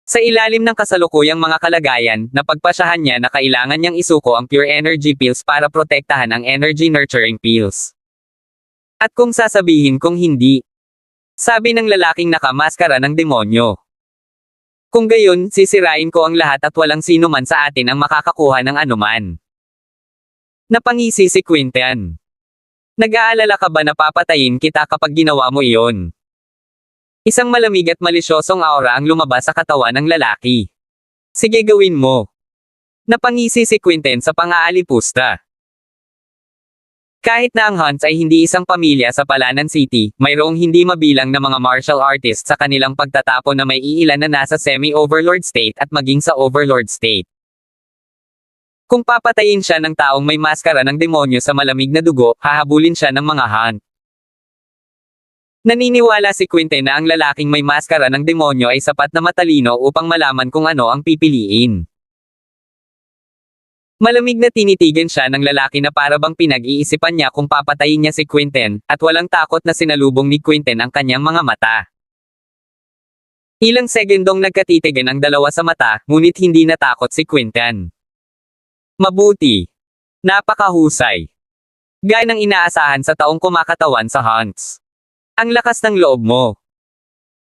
Sa ilalim ng kasalukuyang mga kalagayan, napagpasyahan niya na kailangan niyang isuko ang pure energy pills para protektahan ang energy nurturing pills. At kung sasabihin kong hindi, sabi ng lalaking nakamaskara ng demonyo. Kung gayon, sisirain ko ang lahat at walang sino man sa atin ang makakakuha ng anuman. Napangisi si Quinten. Nag-aalala ka ba na papatayin kita kapag ginawa mo iyon? Isang malamig at malisyosong aura ang lumabas sa katawan ng lalaki. Sige, gawin mo. Napangisi si Quinten sa pang-aalipusta. Kahit na ang Hunts ay hindi isang pamilya sa Palanan City, mayroong hindi mabilang na mga martial artists sa kanilang pagtatapon na may iilan na nasa semi-overlord state at maging sa overlord state. Kung papatayin siya ng taong may maskara ng demonyo sa malamig na dugo, hahabulin siya ng mga Hunt. Naniniwala si Quinten na ang lalaking may maskara ng demonyo ay sapat na matalino upang malaman kung ano ang pipiliin. Malamig na tinitigan siya ng lalaki na parabang pinag-iisipan niya kung papatayin niya si Quinten, at walang takot na sinalubong ni Quinten ang kanyang mga mata. Ilang segundong nagkatitigan ang dalawa sa mata, ngunit hindi natakot si Quinten. Mabuti. Napakahusay. Gaya ng inaasahan sa taong kumakatawan sa Hunts. Ang lakas ng loob mo.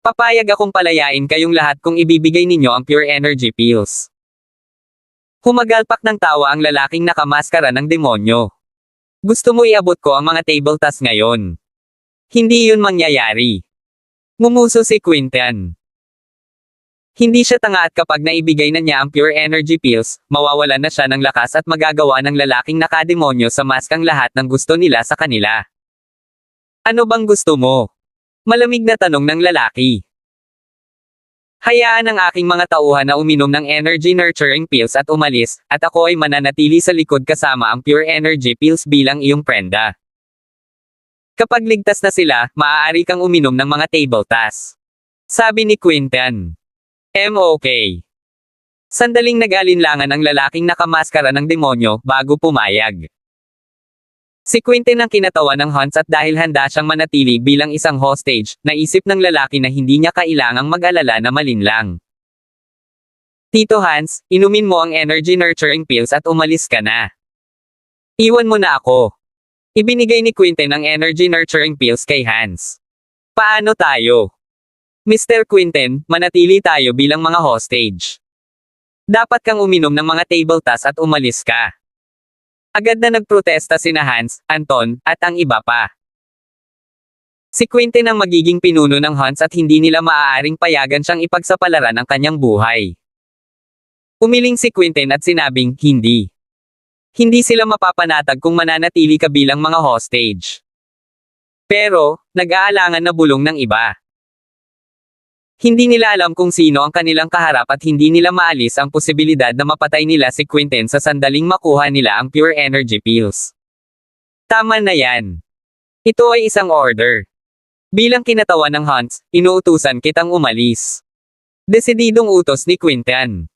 Papayag akong palayain kayong lahat kung ibibigay ninyo ang pure energy pills. Humagalpak ng tawa ang lalaking nakamaskara ng demonyo. Gusto mo iabot ko ang mga table tasks ngayon? Hindi yun mangyayari. Ngumuso si Quinten. Hindi siya tanga at kapag naibigay na niya ang pure energy pills, mawawalan na siya ng lakas at magagawa ng lalaking nakademonyo sa mask ang lahat ng gusto nila sa kanila. Ano bang gusto mo? Malamig na tanong ng lalaki. Hayaan ang aking mga tauhan na uminom ng energy nurturing pills at umalis, at ako ay mananatili sa likod kasama ang pure energy pills bilang iyong prenda. Kapag ligtas na sila, maaari kang uminom ng mga table tasks. Sabi ni Quinten. Okay. Sandaling nag-alinlangan ang lalaking nakamaskara ng demonyo bago pumayag. Si Quinten ang kinatawan ng Hunts at dahil handa siyang manatili bilang isang hostage, naisip ng lalaki na hindi niya kailangang mag-alala na malinlang. Tito Hans, inumin mo ang energy nurturing pills at umalis ka na. Iwan mo na ako. Ibinigay ni Quinten ang energy nurturing pills kay Hans. Paano tayo? Mr. Quinten, manatili tayo bilang mga hostage. Dapat kang uminom ng mga table tasks at umalis ka. Agad na nagprotesta sina Hans, Anton, at ang iba pa. Si Quinten ang magiging pinuno ng Hunts at hindi nila maaaring payagan siyang ipagsapalaran ang kanyang buhay. Umiling si Quinten at sinabing, hindi. Hindi sila mapapanatag kung mananatili ka bilang mga hostage. Pero, nag-aalangan na bulong ng iba. Hindi nila alam kung sino ang kanilang kaharap at hindi nila maalis ang posibilidad na mapatay nila si Quinten sa sandaling makuha nila ang pure energy pills. Tama na yan. Ito ay isang order. Bilang kinatawan ng Hunts, inuutusan kitang umalis. Desididong utos ni Quinten.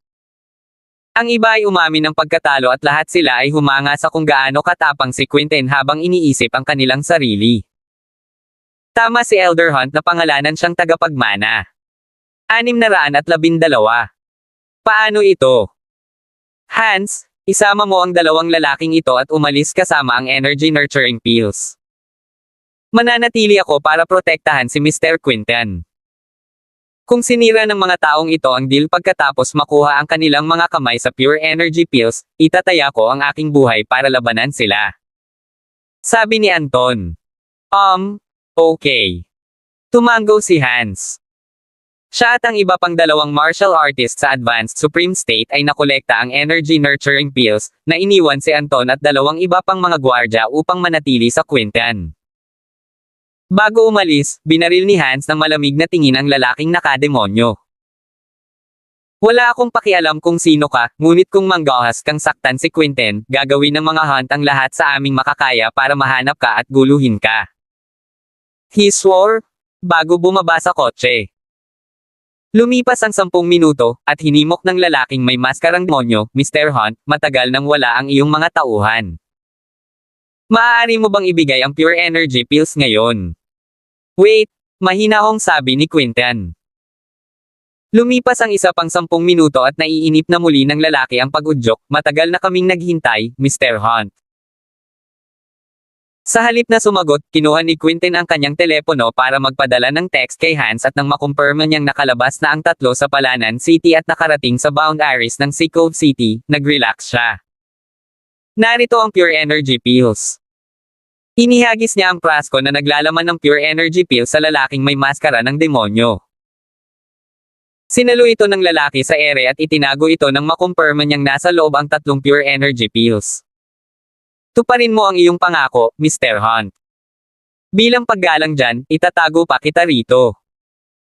Ang iba ay umamin ng pagkatalo at lahat sila ay humanga sa kung gaano katapang si Quinten habang iniisip ang kanilang sarili. Tama si Elder Hunt na pangalanan siyang tagapagmana. 612. Paano ito? Hans, isama mo ang dalawang lalaking ito at umalis kasama ang energy nurturing pills. Mananatili ako para protektahan si Mr. Quinten. Kung sinira ng mga taong ito ang deal pagkatapos makuha ang kanilang mga kamay sa pure energy pills, itataya ko ang aking buhay para labanan sila. Sabi ni Anton. Okay. Tumango si Hans. Siya at ang iba pang dalawang martial artists sa Advanced Supreme State ay nakolekta ang energy nurturing pills, na iniwan si Anton at dalawang iba pang mga gwardya upang manatili sa Quinten. Bago umalis, binaril ni Hans ng malamig na tingin ang lalaking nakademonyo. Wala akong pakialam kung sino ka, ngunit kung manggahas kang saktan si Quentin, gagawin ng mga hunt ang lahat sa aming makakaya para mahanap ka at guluhin ka. He swore, bago bumaba sa kotse. Lumipas ang 10 minuto, at hinimok ng lalaking may maskarang demonyo, Mr. Hunt, matagal nang wala ang iyong mga tauhan. Maaari mo bang ibigay ang pure energy pills ngayon? Wait, mahinahong sabi ni Quentin. Lumipas ang isa pang 10 minuto at naiinip na muli ng lalaki ang pag-udyok, matagal na kaming naghintay, Mr. Hunt. Sa halip na sumagot, kinuha ni Quentin ang kanyang telepono para magpadala ng text kay Hans at nang makumpirma niyang nakalabas na ang tatlo sa Palanan City at nakarating sa Bound Aris ng Sea Cove City, nag-relax siya. Narito ang pure energy pills. Inihagis niya ang prasko na naglalaman ng pure energy pills sa lalaking may maskara ng demonyo. Sinalo ito ng lalaki sa ere at itinago ito nang makumpirma niyang nasa loob ang 3 pure energy pills. Tuparin mo ang iyong pangako, Mr. Hunt. Bilang paggalang dyan, itatago pa kita rito.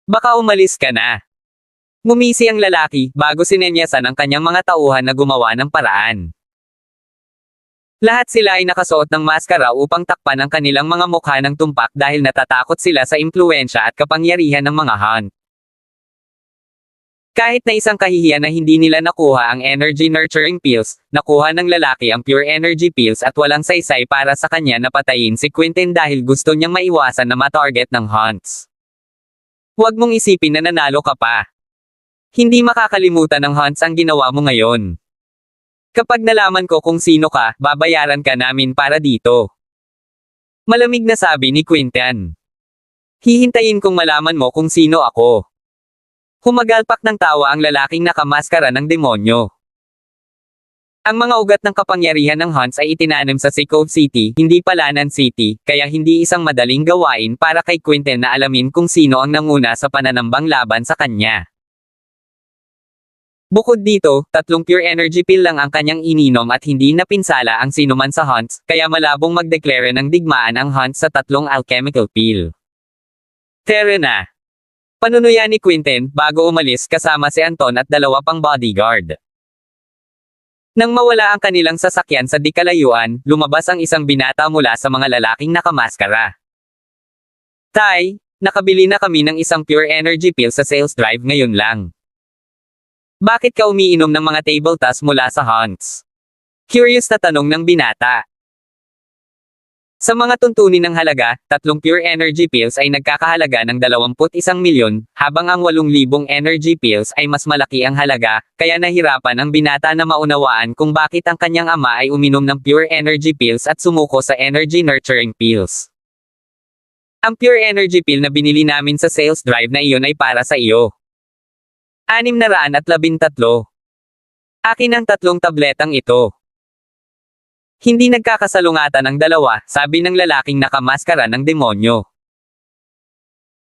Baka umalis ka na. Ngumisi ang lalaki, bago sinenyasan ang kanyang mga tauhan na gumawa ng paraan. Lahat sila ay nakasuot ng maskara upang takpan ang kanilang mga mukha ng tumpak dahil natatakot sila sa impluwensya at kapangyarihan ng mga hunt. Kahit na isang kahihiyan na hindi nila nakuha ang energy nurturing pills, nakuha ng lalaki ang pure energy pills at walang saysay para sa kanya na patayin si Quentin dahil gusto niyang maiwasan na matarget ng hunts. Huwag mong isipin na nanalo ka pa. Hindi makakalimutan ng hunts ang ginawa mo ngayon. Kapag nalaman ko kung sino ka, babayaran ka namin para dito. Malamig na sabi ni Quentin. Hihintayin kong malaman mo kung sino ako. Humagalpak ng tawa ang lalaking nakamaskara ng demonyo. Ang mga ugat ng kapangyarihan ng hunts ay itinanim sa Sea Cove City, hindi Palanan City, kaya hindi isang madaling gawain para kay Quentin na alamin kung sino ang nanguna sa pananambang laban sa kanya. Bukod dito, 3 pure energy pill lang ang kanyang ininom at hindi napinsala ang sinuman sa hunts, kaya malabong magdeklare ng digmaan ang hunts sa 3 alchemical pill. Tara na! Panunuya ni Quentin, bago umalis kasama si Anton at 2 pang bodyguard. Nang mawala ang kanilang sasakyan sa di-kalayuan, lumabas ang isang binata mula sa mga lalaking nakamaskara. Tay, nakabili na kami ng isang pure energy pill sa sales drive ngayon lang. Bakit ka umiinom ng mga table tas mula sa hunts? Curious na tanong ng binata. Sa mga tuntunin ng halaga, 3 pure energy pills ay nagkakahalaga ng 21 milyon, habang ang 8,000 energy pills ay mas malaki ang halaga, kaya nahirapan ang binata na maunawaan kung bakit ang kanyang ama ay uminom ng pure energy pills at sumuko sa energy nurturing pills. Ang pure energy pill na binili namin sa sales drive na iyon ay para sa iyo. 613. Akin ang 3 tabletang ito. Hindi nagkakasalungatan ang dalawa, sabi ng lalaking nakamaskara ng demonyo.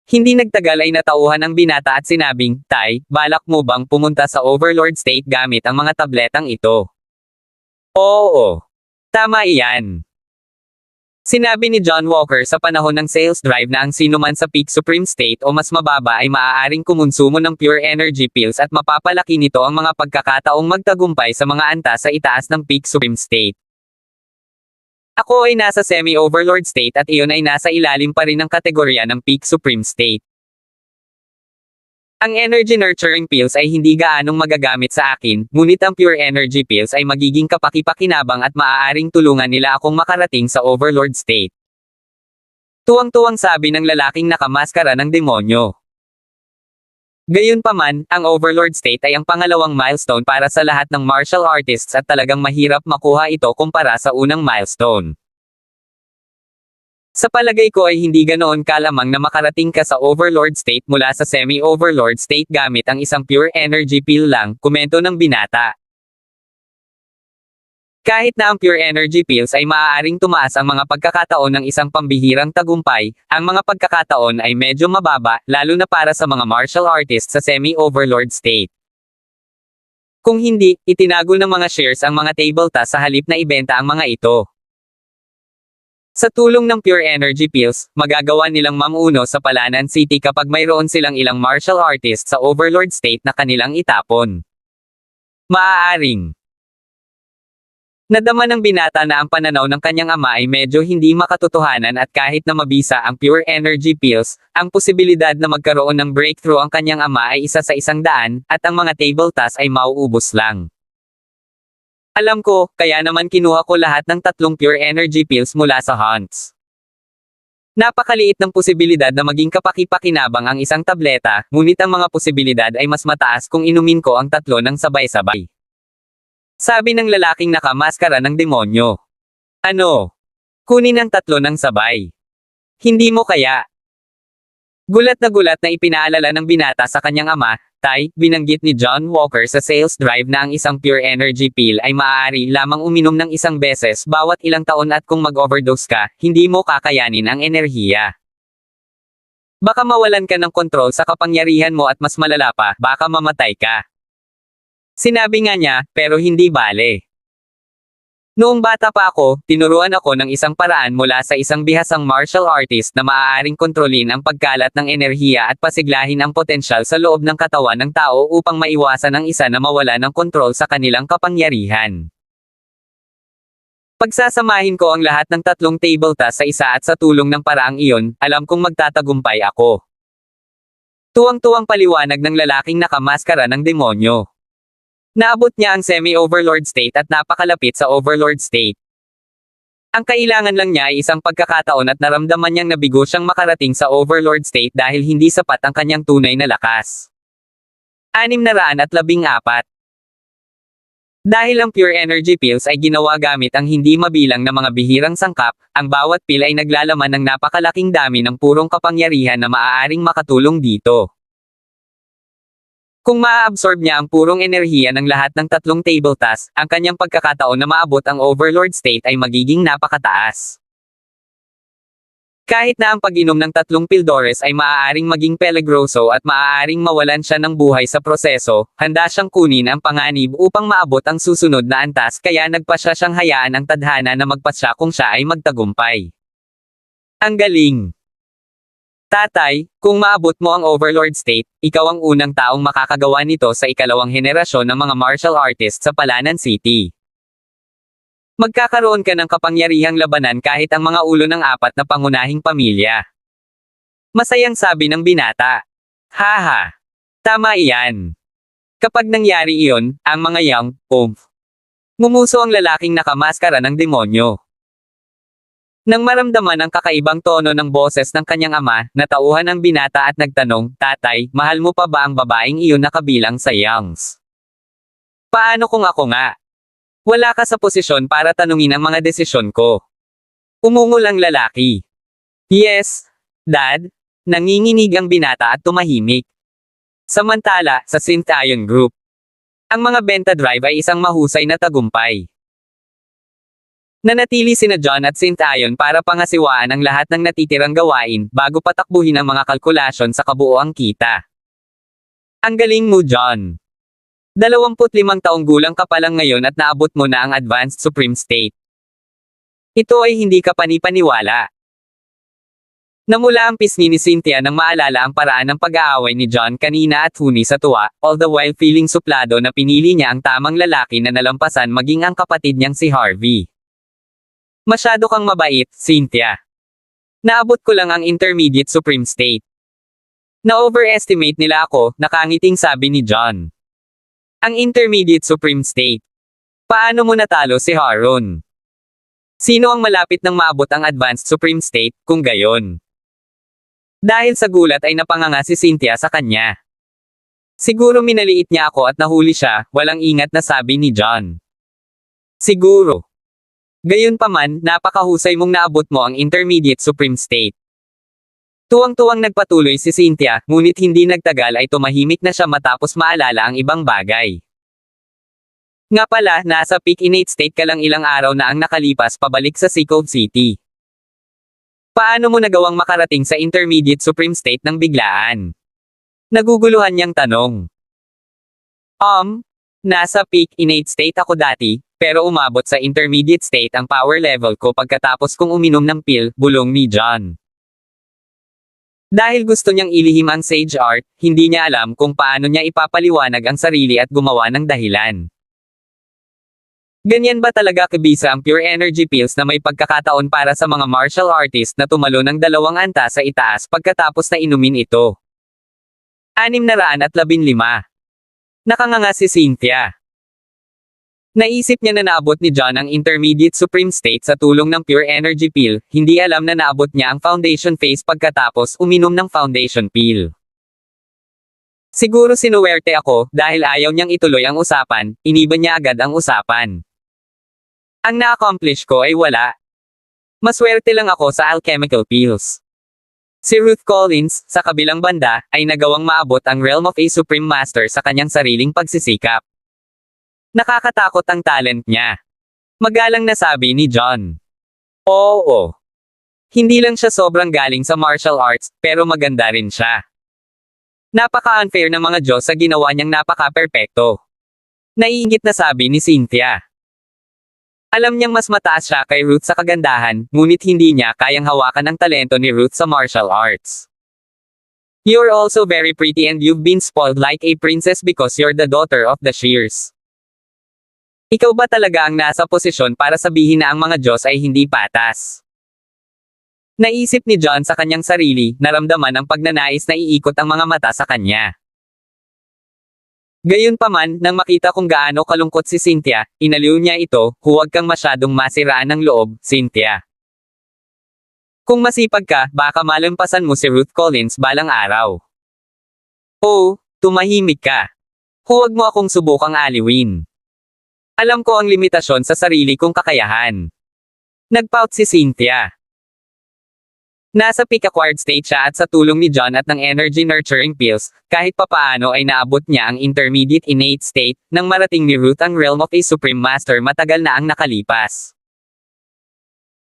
Hindi nagtagal ay natauhan ang binata at sinabing, Tay, balak mo bang pumunta sa Overlord State gamit ang mga tabletang ito? Oo. Tama iyan. Sinabi ni John Walker sa panahon ng sales drive na ang sinuman sa Peak Supreme State o mas mababa ay maaaring kumonsumo ng pure energy pills at mapapalaki nito ang mga pagkakataong magtagumpay sa mga antas sa itaas ng Peak Supreme State. Ako ay nasa semi-overlord state at iyon ay nasa ilalim pa rin ng kategorya ng Peak Supreme State. Ang energy nurturing pills ay hindi gaanong magagamit sa akin, ngunit ang pure energy pills ay magiging kapaki-pakinabang at maaaring tulungan nila akong makarating sa overlord state. Tuwang-tuwang sabi ng lalaking nakamaskara ng demonyo. Gayunpaman, ang overlord state ay ang pangalawang milestone para sa lahat ng martial artists at talagang mahirap makuha ito kumpara sa unang milestone. Sa palagay ko ay hindi ganoon kalamang na makarating ka sa overlord state mula sa semi-overlord state gamit ang isang pure energy pill lang, komento ng binata. Kahit na ang pure energy pills ay maaaring tumaas ang mga pagkakataon ng isang pambihirang tagumpay, ang mga pagkakataon ay medyo mababa, lalo na para sa mga martial artists sa semi-overlord state. Kung hindi, itinago ng mga shares ang mga table tas sa halip na ibenta ang mga ito. Sa tulong ng Pure Energy Pills, magagawa nilang mamuno sa Palanan City kapag mayroon silang ilang martial artist sa Overlord State na kanilang itapon. Maaaring nadama ng binata na ang pananaw ng kanyang ama ay medyo hindi makatotohanan at kahit na mabisa ang Pure Energy Pills, ang posibilidad na magkaroon ng breakthrough ang kanyang ama ay isa sa 100, at ang mga table tasks ay mauubos lang. Alam ko, kaya naman kinuha ko lahat ng 3 Pure Energy Pills mula sa Hunts. Napakaliit ng posibilidad na maging kapaki-pakinabang ang isang tableta, ngunit ang mga posibilidad ay mas mataas kung inumin ko ang 3 ng sabay-sabay. Sabi ng lalaking nakamaskara ng demonyo. Ano? Kunin ang 3 ng sabay. Hindi mo kaya? Gulat na ipinaalala ng binata sa kanyang ama, Tay, binanggit ni John Walker sa sales drive na ang isang Pure Energy Pill ay maaari lamang uminom ng 1 beses bawat ilang taon at kung mag-overdose ka, hindi mo kakayanin ang enerhiya. Baka mawalan ka ng kontrol sa kapangyarihan mo at mas malala pa, baka mamatay ka. Sinabi nga niya, pero hindi bale. Noong bata pa ako, tinuruan ako ng isang paraan mula sa isang bihasang martial artist na maaaring kontrolin ang pagkalat ng enerhiya at pasiglahin ang potensyal sa loob ng katawan ng tao upang maiwasan ang isa na mawala ng kontrol sa kanilang kapangyarihan. Pagsasamahin ko ang lahat ng 3 table tasks sa isa at sa tulong ng paraang iyon, alam kong magtatagumpay ako. Tuwang-tuwang paliwanag ng lalaking nakamaskara ng demonyo. Naabot niya ang semi-overlord state at napakalapit sa overlord state. Ang kailangan lang niya ay isang pagkakataon at naramdaman niyang nabigo siyang makarating sa overlord state dahil hindi sapat ang kanyang tunay na lakas. 614. Dahil ang Pure Energy Pills ay ginawa gamit ang hindi mabilang na mga bihirang sangkap, ang bawat pill ay naglalaman ng napakalaking dami ng purong kapangyarihan na maaaring makatulong dito. Kung maa-absorb niya ang purong enerhiya ng lahat ng 3 table tasks, ang kanyang pagkakataon na maabot ang overlord state ay magiging napakataas. Kahit na ang pag-inom ng 3 pildores ay maaaring maging peligroso at maaaring mawalan siya ng buhay sa proseso, handa siyang kunin ang panganib upang maabot ang susunod na antas kaya nagpasya siyang hayaan ang tadhana na magpasya kung siya ay magtagumpay. Ang galing! Tatay, kung maabot mo ang overlord state, ikaw ang unang taong makakagawa nito sa ikalawang henerasyon ng mga martial artists sa Palanan City. Magkakaroon ka ng kapangyarihang labanan kahit ang mga ulo ng 4 na pangunahing pamilya. Masayang sabi ng binata. Haha. Tama iyan. Kapag nangyari iyon, ang mga young, ngumuso ang lalaking nakamaskara ng demonyo. Nang maramdaman ang kakaibang tono ng boses ng kanyang ama, natauhan ang binata at nagtanong, Tatay, mahal mo pa ba ang babaeng iyon na kabilang sa Youngs? Paano kung ako nga? Wala ka sa posisyon para tanungin ang mga desisyon ko. Umungol ang lalaki. Yes, Dad. Nanginginig ang binata at tumahimik. Samantala, sa Synth Ion Group, ang mga benta drive ay isang mahusay na tagumpay. Nanatili sina John at Synth Ion para pangasiwaan ang lahat ng natitirang gawain bago patakbuhin ang mga kalkulasyon sa kabuoang kita. Ang galing mo, John. 25 taong gulang ka pa lang ngayon at naabot mo na ang Advanced Supreme State. Ito ay hindi ka panipaniwala. Namula ang pisngi ni Cynthia nang maalala ang paraan ng pag-aaway ni John kanina at huni sa tuwa, all the while feeling suplado na pinili niya ang tamang lalaki na nalampasan maging ang kapatid niyang si Harvey. Masyado kang mabait, Cynthia. Naabot ko lang ang Intermediate Supreme State. Na-overestimate nila ako, nakangiting sabi ni John. Ang Intermediate Supreme State. Paano mo natalo si Haron? Sino ang malapit ng maabot ang Advanced Supreme State, kung gayon? Dahil sa gulat ay napanganga si Cynthia sa kanya. Siguro minaliit niya ako at nahuli siya, walang ingat na sabi ni John. Siguro. Gayunpaman, napakahusay mong naabot mo ang Intermediate Supreme State. Tuwang-tuwang nagpatuloy si Cynthia, ngunit hindi nagtagal ay tumahimik na siya matapos maalala ang ibang bagay. Nga pala, nasa peak innate state ka lang ilang araw na ang nakalipas pabalik sa Seacove City. Paano mo nagawang makarating sa Intermediate Supreme State ng biglaan? Naguguluhan niyang tanong. Nasa peak innate state ako dati, pero umabot sa intermediate state ang power level ko pagkatapos kong uminom ng pill, bulong ni John. Dahil gusto niyang ilihim ang sage art, hindi niya alam kung paano niya ipapaliwanag ang sarili at gumawa ng dahilan. Ganyan ba talaga kabisa ang pure energy pills na may pagkakataon para sa mga martial artist na tumalo ng 2 antas sa itaas pagkatapos na inumin ito? 615. Nakanganga si Cynthia. Naisip niya na naabot ni John ang intermediate supreme state sa tulong ng pure energy pill, hindi alam na naabot niya ang foundation phase pagkatapos uminom ng foundation pill. Siguro sinuwerte ako, dahil ayaw niyang ituloy ang usapan, iniban niya agad ang usapan. Ang na-accomplish ko ay wala. Maswerte lang ako sa alchemical pills. Si Ruth Collins, sa kabilang banda, ay nagawang maabot ang realm of a Supreme Master sa kanyang sariling pagsisikap. Nakakatakot ang talent niya. Magalang na sabi ni John. Oo. Hindi lang siya sobrang galing sa martial arts, pero maganda rin siya. Napaka-unfair ng mga Diyos sa ginawa niyang napaka-perpekto. Naiingit na sabi ni Cynthia. Alam niyang mas mataas siya kay Ruth sa kagandahan, ngunit hindi niya kayang hawakan ang talento ni Ruth sa martial arts. You're also very pretty and you've been spoiled like a princess because you're the daughter of the Shears. Ikaw ba talaga ang nasa posisyon para sabihin na ang mga Diyos ay hindi patas? Naisip ni John sa kanyang sarili, naramdaman ang pagnanais na iikot ang mga mata sa kanya. Gayunpaman, nang makita kung gaano kalungkot si Cynthia, inaliw niya ito, huwag kang masyadong masiraan ng loob, Cynthia. Kung masipag ka, baka malampasan mo si Ruth Collins balang araw. Oh, tumahimik ka. Huwag mo akong subukang aliwin. Alam ko ang limitasyon sa sarili kong kakayahan. Nagpout si Cynthia. Nasa peak-acquired state siya at sa tulong ni John at ng energy nurturing pills, kahit papaano ay naabot niya ang intermediate innate state, nang marating ni Ruth ang realm of a Supreme Master matagal na ang nakalipas.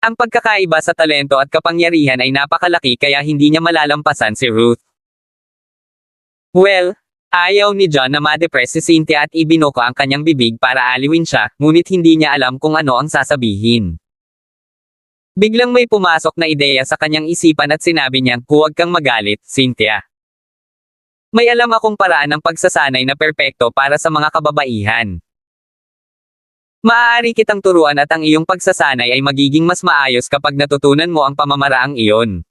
Ang pagkakaiba sa talento at kapangyarihan ay napakalaki kaya hindi niya malalampasan si Ruth. Well, ayaw ni John na ma-depress si Cynthia at ibinuko ang kanyang bibig para aliwin siya, ngunit hindi niya alam kung ano ang sasabihin. Biglang may pumasok na ideya sa kanyang isipan at sinabi niyang, huwag kang magalit, Cynthia. May alam akong paraan ng pagsasanay na perpekto para sa mga kababaihan. Maaari kitang turuan at ang iyong pagsasanay ay magiging mas maayos kapag natutunan mo ang pamamaraang iyon.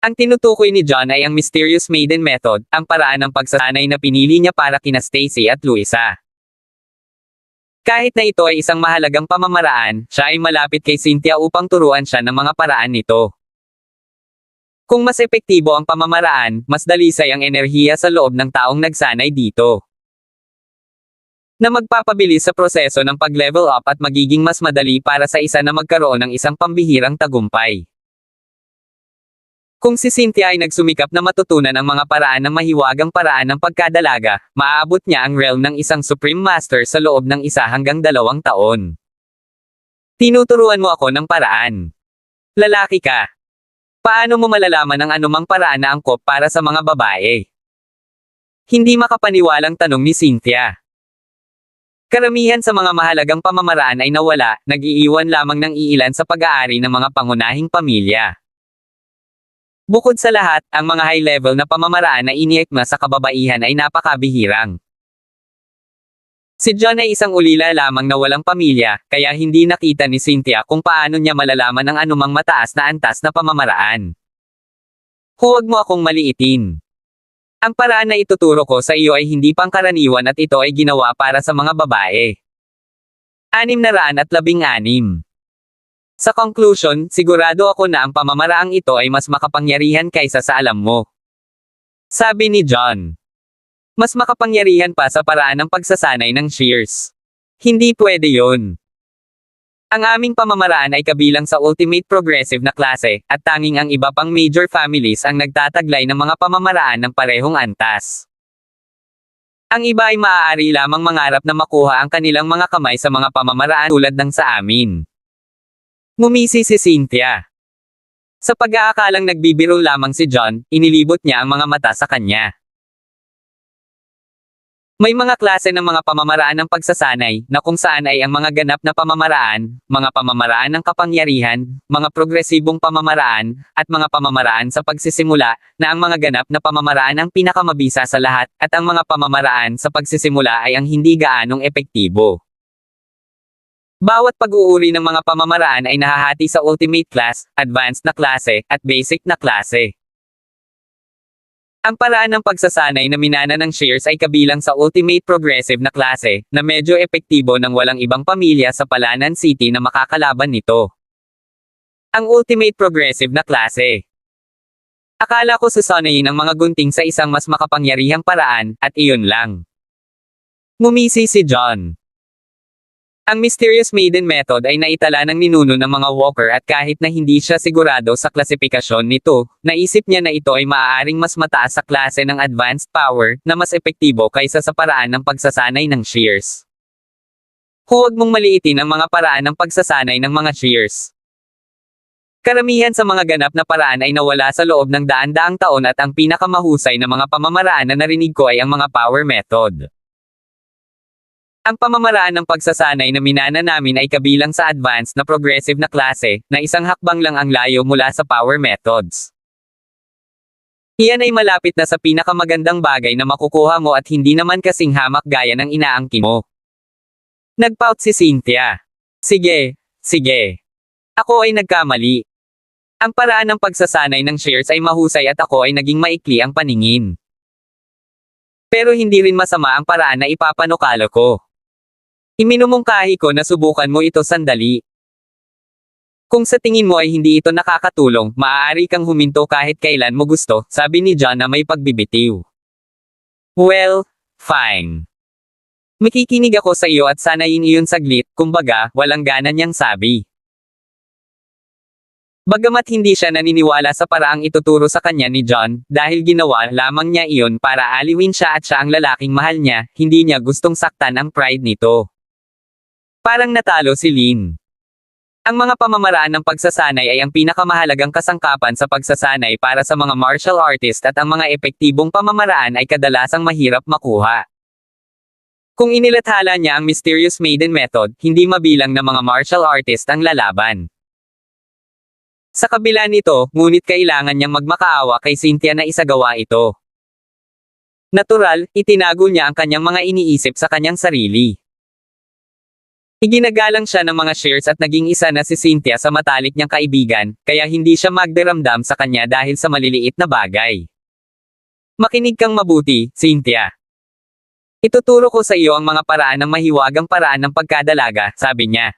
Ang tinutukoy ni John ay ang Mysterious Maiden Method, ang paraan ng pagsasanay na pinili niya para kina Stacy at Louisa. Kahit na ito ay isang mahalagang pamamaraan, siya ay malapit kay Cynthia upang turuan siya ng mga paraan nito. Kung mas epektibo ang pamamaraan, mas dalisay ang enerhiya sa loob ng taong nagsanay dito. Na magpapabilis sa proseso ng pag-level up at magiging mas madali para sa isa na magkaroon ng isang pambihirang tagumpay. Kung si Cynthia ay nagsumikap na matutunan ang mga paraan ng mahiwagang paraan ng pagkadalaga, maaabot niya ang realm ng isang Supreme Master sa loob ng 1 hanggang 2 taon. Tinuturuan mo ako ng paraan. Lalaki ka. Paano mo malalaman ang anumang paraan na angkop para sa mga babae? Hindi makapaniwalang tanong ni Cynthia. Karamihan sa mga mahalagang pamamaraan ay nawala, nag-iiwan lamang ng iilan sa pag-aari ng mga pangunahing pamilya. Bukod sa lahat, ang mga high-level na pamamaraan na iniekma sa kababaihan ay napakabihirang. Si John ay isang ulila lamang na walang pamilya, kaya hindi nakita ni Cynthia kung paano niya malalaman ang anumang mataas na antas na pamamaraan. Huwag mo akong maliitin. Ang paraan na ituturo ko sa iyo ay hindi pangkaraniwan at ito ay ginawa para sa mga babae. 616. Sa conclusion, sigurado ako na ang pamamaraang ito ay mas makapangyarihan kaysa sa alam mo. Sabi ni John. Mas makapangyarihan pa sa paraan ng pagsasanay ng Shears. Hindi pwede yon. Ang aming pamamaraan ay kabilang sa ultimate progressive na klase, at tanging ang iba pang major families ang nagtataglay ng mga pamamaraan ng parehong antas. Ang iba ay maaari lamang mangarap na makuha ang kanilang mga kamay sa mga pamamaraan tulad ng sa amin. Ngumisi si Cynthia. Sa pag-aakalang nagbibiro lamang si John, inilibot niya ang mga mata sa kanya. May mga klase ng mga pamamaraan ng pagsasanay, na kung saan ay ang mga ganap na pamamaraan, mga pamamaraan ng kapangyarihan, mga progresibong pamamaraan, at mga pamamaraan sa pagsisimula, na ang mga ganap na pamamaraan ang pinakamabisa sa lahat, at ang mga pamamaraan sa pagsisimula ay ang hindi gaanong epektibo. Bawat pag-uuri ng mga pamamaraan ay nahahati sa ultimate class, advanced na klase, at basic na klase. Ang paraan ng pagsasanay na minana ng shears ay kabilang sa ultimate progressive na klase, na medyo epektibo ng walang ibang pamilya sa Palanan City na makakalaban nito. Ang ultimate progressive na klase. Akala ko sasanayin ang mga gunting sa isang mas makapangyarihang paraan, at iyon lang. Ngumisi si John. Ang Mysterious Maiden Method ay naitala ng ninuno ng mga Walker at kahit na hindi siya sigurado sa klasifikasyon nito, naisip niya na ito ay maaaring mas mataas sa klase ng advanced power na mas epektibo kaysa sa paraan ng pagsasanay ng shears. Huwag mong maliitin ang mga paraan ng pagsasanay ng mga shears. Karamihan sa mga ganap na paraan ay nawala sa loob ng daan-daang taon at ang pinakamahusay na mga pamamaraan na narinig ko ay ang mga power method. Ang pamamaraan ng pagsasanay na minana namin ay kabilang sa advanced na progressive na klase, na isang hakbang lang ang layo mula sa power methods. Iyan ay malapit na sa pinakamagandang bagay na makukuha mo at hindi naman kasing hamak gaya ng inaangkin mo. Nagpout si Cynthia. Sige. Ako ay nagkamali. Ang paraan ng pagsasanay ng shears ay mahusay at ako ay naging maikli ang paningin. Pero hindi rin masama ang paraan na ipapanukala ko. Iminumungkahi ko na subukan mo ito sandali. Kung sa tingin mo ay hindi ito nakakatulong, maaari kang huminto kahit kailan mo gusto, sabi ni John na may pagbibitiw. Well, fine. Makikinig ako sa iyo at sanayin iyon saglit, kumbaga, walang gana niyang sabi. Bagamat hindi siya naniniwala sa paraang ituturo sa kanya ni John, dahil ginawa lamang niya iyon para aliwin siya at siya ang lalaking mahal niya, hindi niya gustong saktan ang pride nito. Parang natalo si Lynn. Ang mga pamamaraan ng pagsasanay ay ang pinakamahalagang kasangkapan sa pagsasanay para sa mga martial artist at ang mga epektibong pamamaraan ay kadalasang mahirap makuha. Kung inilathala niya ang Mysterious Maiden Method, hindi mabilang na mga martial artist ang lalaban. Sa kabila nito, ngunit kailangan niyang magmakaawa kay Cynthia na isagawa ito. Natural, itinago niya ang kanyang mga iniisip sa kanyang sarili. Iginagalang siya ng mga shears at naging isa na si Cynthia sa matalik niyang kaibigan, kaya hindi siya magdaramdam sa kanya dahil sa maliliit na bagay. Makinig kang mabuti, Cynthia. Ituturo ko sa iyo ang mga paraan ng mahiwagang paraan ng pagkadalaga, sabi niya.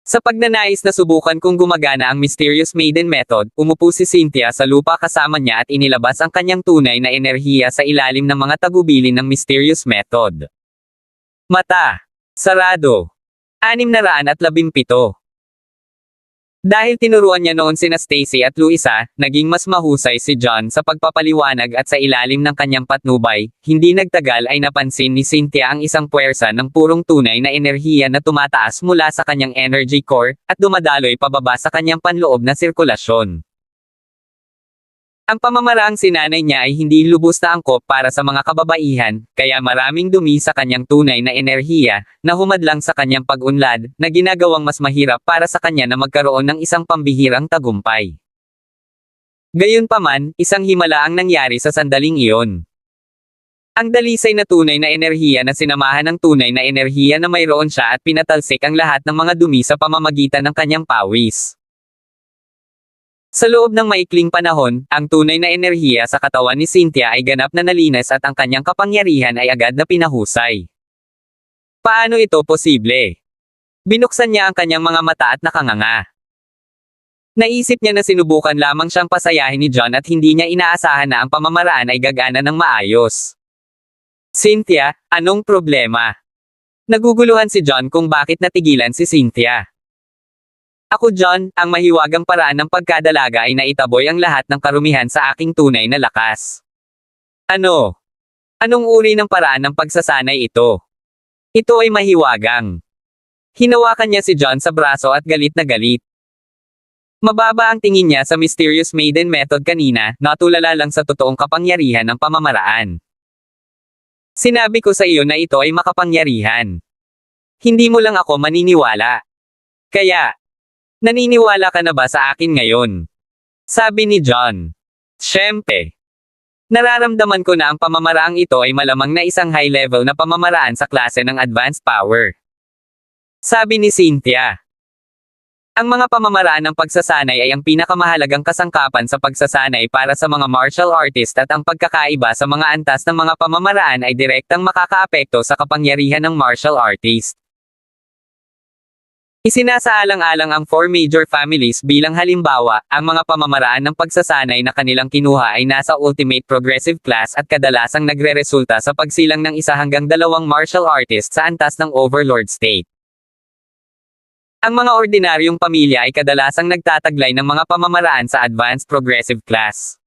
Sa pagnanais na subukan kung gumagana ang Mysterious Maiden Method, umupo si Cynthia sa lupa kasama niya at inilabas ang kanyang tunay na enerhiya sa ilalim ng mga tagubilin ng Mysterious Method. Mata. Sarado. 617. Dahil tinuruan niya noon sina Stacy at Luisa, naging mas mahusay si John sa pagpapaliwanag at sa ilalim ng kanyang patnubay, hindi nagtagal ay napansin ni Cynthia ang isang puwersa ng purong tunay na enerhiya na tumataas mula sa kanyang energy core, at dumadaloy pababa sa kanyang panloob na sirkulasyon. Ang pamamaraang sinanay niya ay hindi lubos na angkop para sa mga kababaihan, kaya maraming dumi sa kanyang tunay na enerhiya, na humadlang sa kanyang pag-unlad, na ginagawang mas mahirap para sa kanya na magkaroon ng isang pambihirang tagumpay. Gayunpaman, isang himala ang nangyari sa sandaling iyon. Ang dalisay na tunay na enerhiya na sinamahan ng tunay na enerhiya na mayroon siya at pinatalsik ang lahat ng mga dumi sa pamamagitan ng kanyang pawis. Sa loob ng maikling panahon, ang tunay na enerhiya sa katawan ni Cynthia ay ganap na nalinis at ang kanyang kapangyarihan ay agad na pinahusay. Paano ito posible? Binuksan niya ang kanyang mga mata at nakanganga. Naisip niya na sinubukan lamang siyang pasayahin ni John at hindi niya inaasahan na ang pamamaraan ay gagana ng maayos. Cynthia, anong problema? Naguguluhan si John kung bakit natigilan si Cynthia. Ako John, ang mahiwagang paraan ng pagkadalaga ay naitaboy ang lahat ng karumihan sa aking tunay na lakas. Ano? Anong uri ng paraan ng pagsasanay ito? Ito ay mahiwagang. Hinawakan niya si John sa braso at galit na galit. Mababa ang tingin niya sa Mysterious Maiden Method kanina, natulala lang sa totoong kapangyarihan ng pamamaraan. Sinabi ko sa iyo na ito ay makapangyarihan. Hindi mo lang ako maniniwala. Kaya, naniniwala ka na ba sa akin ngayon? Sabi ni John. Siyempre. Nararamdaman ko na ang pamamaraang ito ay malamang na isang high-level na pamamaraan sa klase ng advanced power. Sabi ni Cynthia. Ang mga pamamaraan ng pagsasanay ay ang pinakamahalagang kasangkapan sa pagsasanay para sa mga martial artist at ang pagkakaiba sa mga antas ng mga pamamaraan ay direktang makakaapekto sa kapangyarihan ng martial artist. Isinasaalang-alang ang 4 major families bilang halimbawa, ang mga pamamaraan ng pagsasanay na kanilang kinuha ay nasa ultimate progressive class at kadalasang nagreresulta sa pagsilang ng 1 hanggang 2 martial artist sa antas ng overlord state. Ang mga ordinaryong pamilya ay kadalasang nagtataglay ng mga pamamaraan sa advanced progressive class.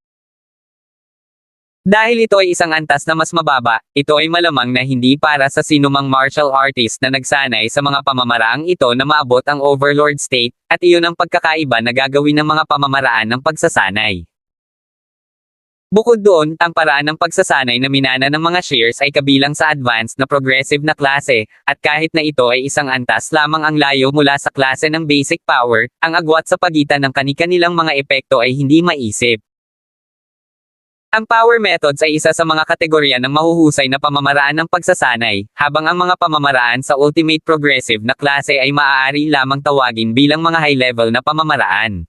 Dahil ito ay isang antas na mas mababa, ito ay malamang na hindi para sa sinumang martial artist na nagsanay sa mga pamamaraang ito na maabot ang overlord state, at iyon ang pagkakaiba na gagawin ng mga pamamaraan ng pagsasanay. Bukod doon, ang paraan ng pagsasanay na minana ng mga shears ay kabilang sa advanced na progressive na klase, at kahit na ito ay isang antas lamang ang layo mula sa klase ng basic power, ang agwat sa pagitan ng kani-kanilang mga epekto ay hindi maisip. Ang power methods ay isa sa mga kategorya ng mahuhusay na pamamaraan ng pagsasanay, habang ang mga pamamaraan sa ultimate progressive na klase ay maaari lamang tawagin bilang mga high-level na pamamaraan.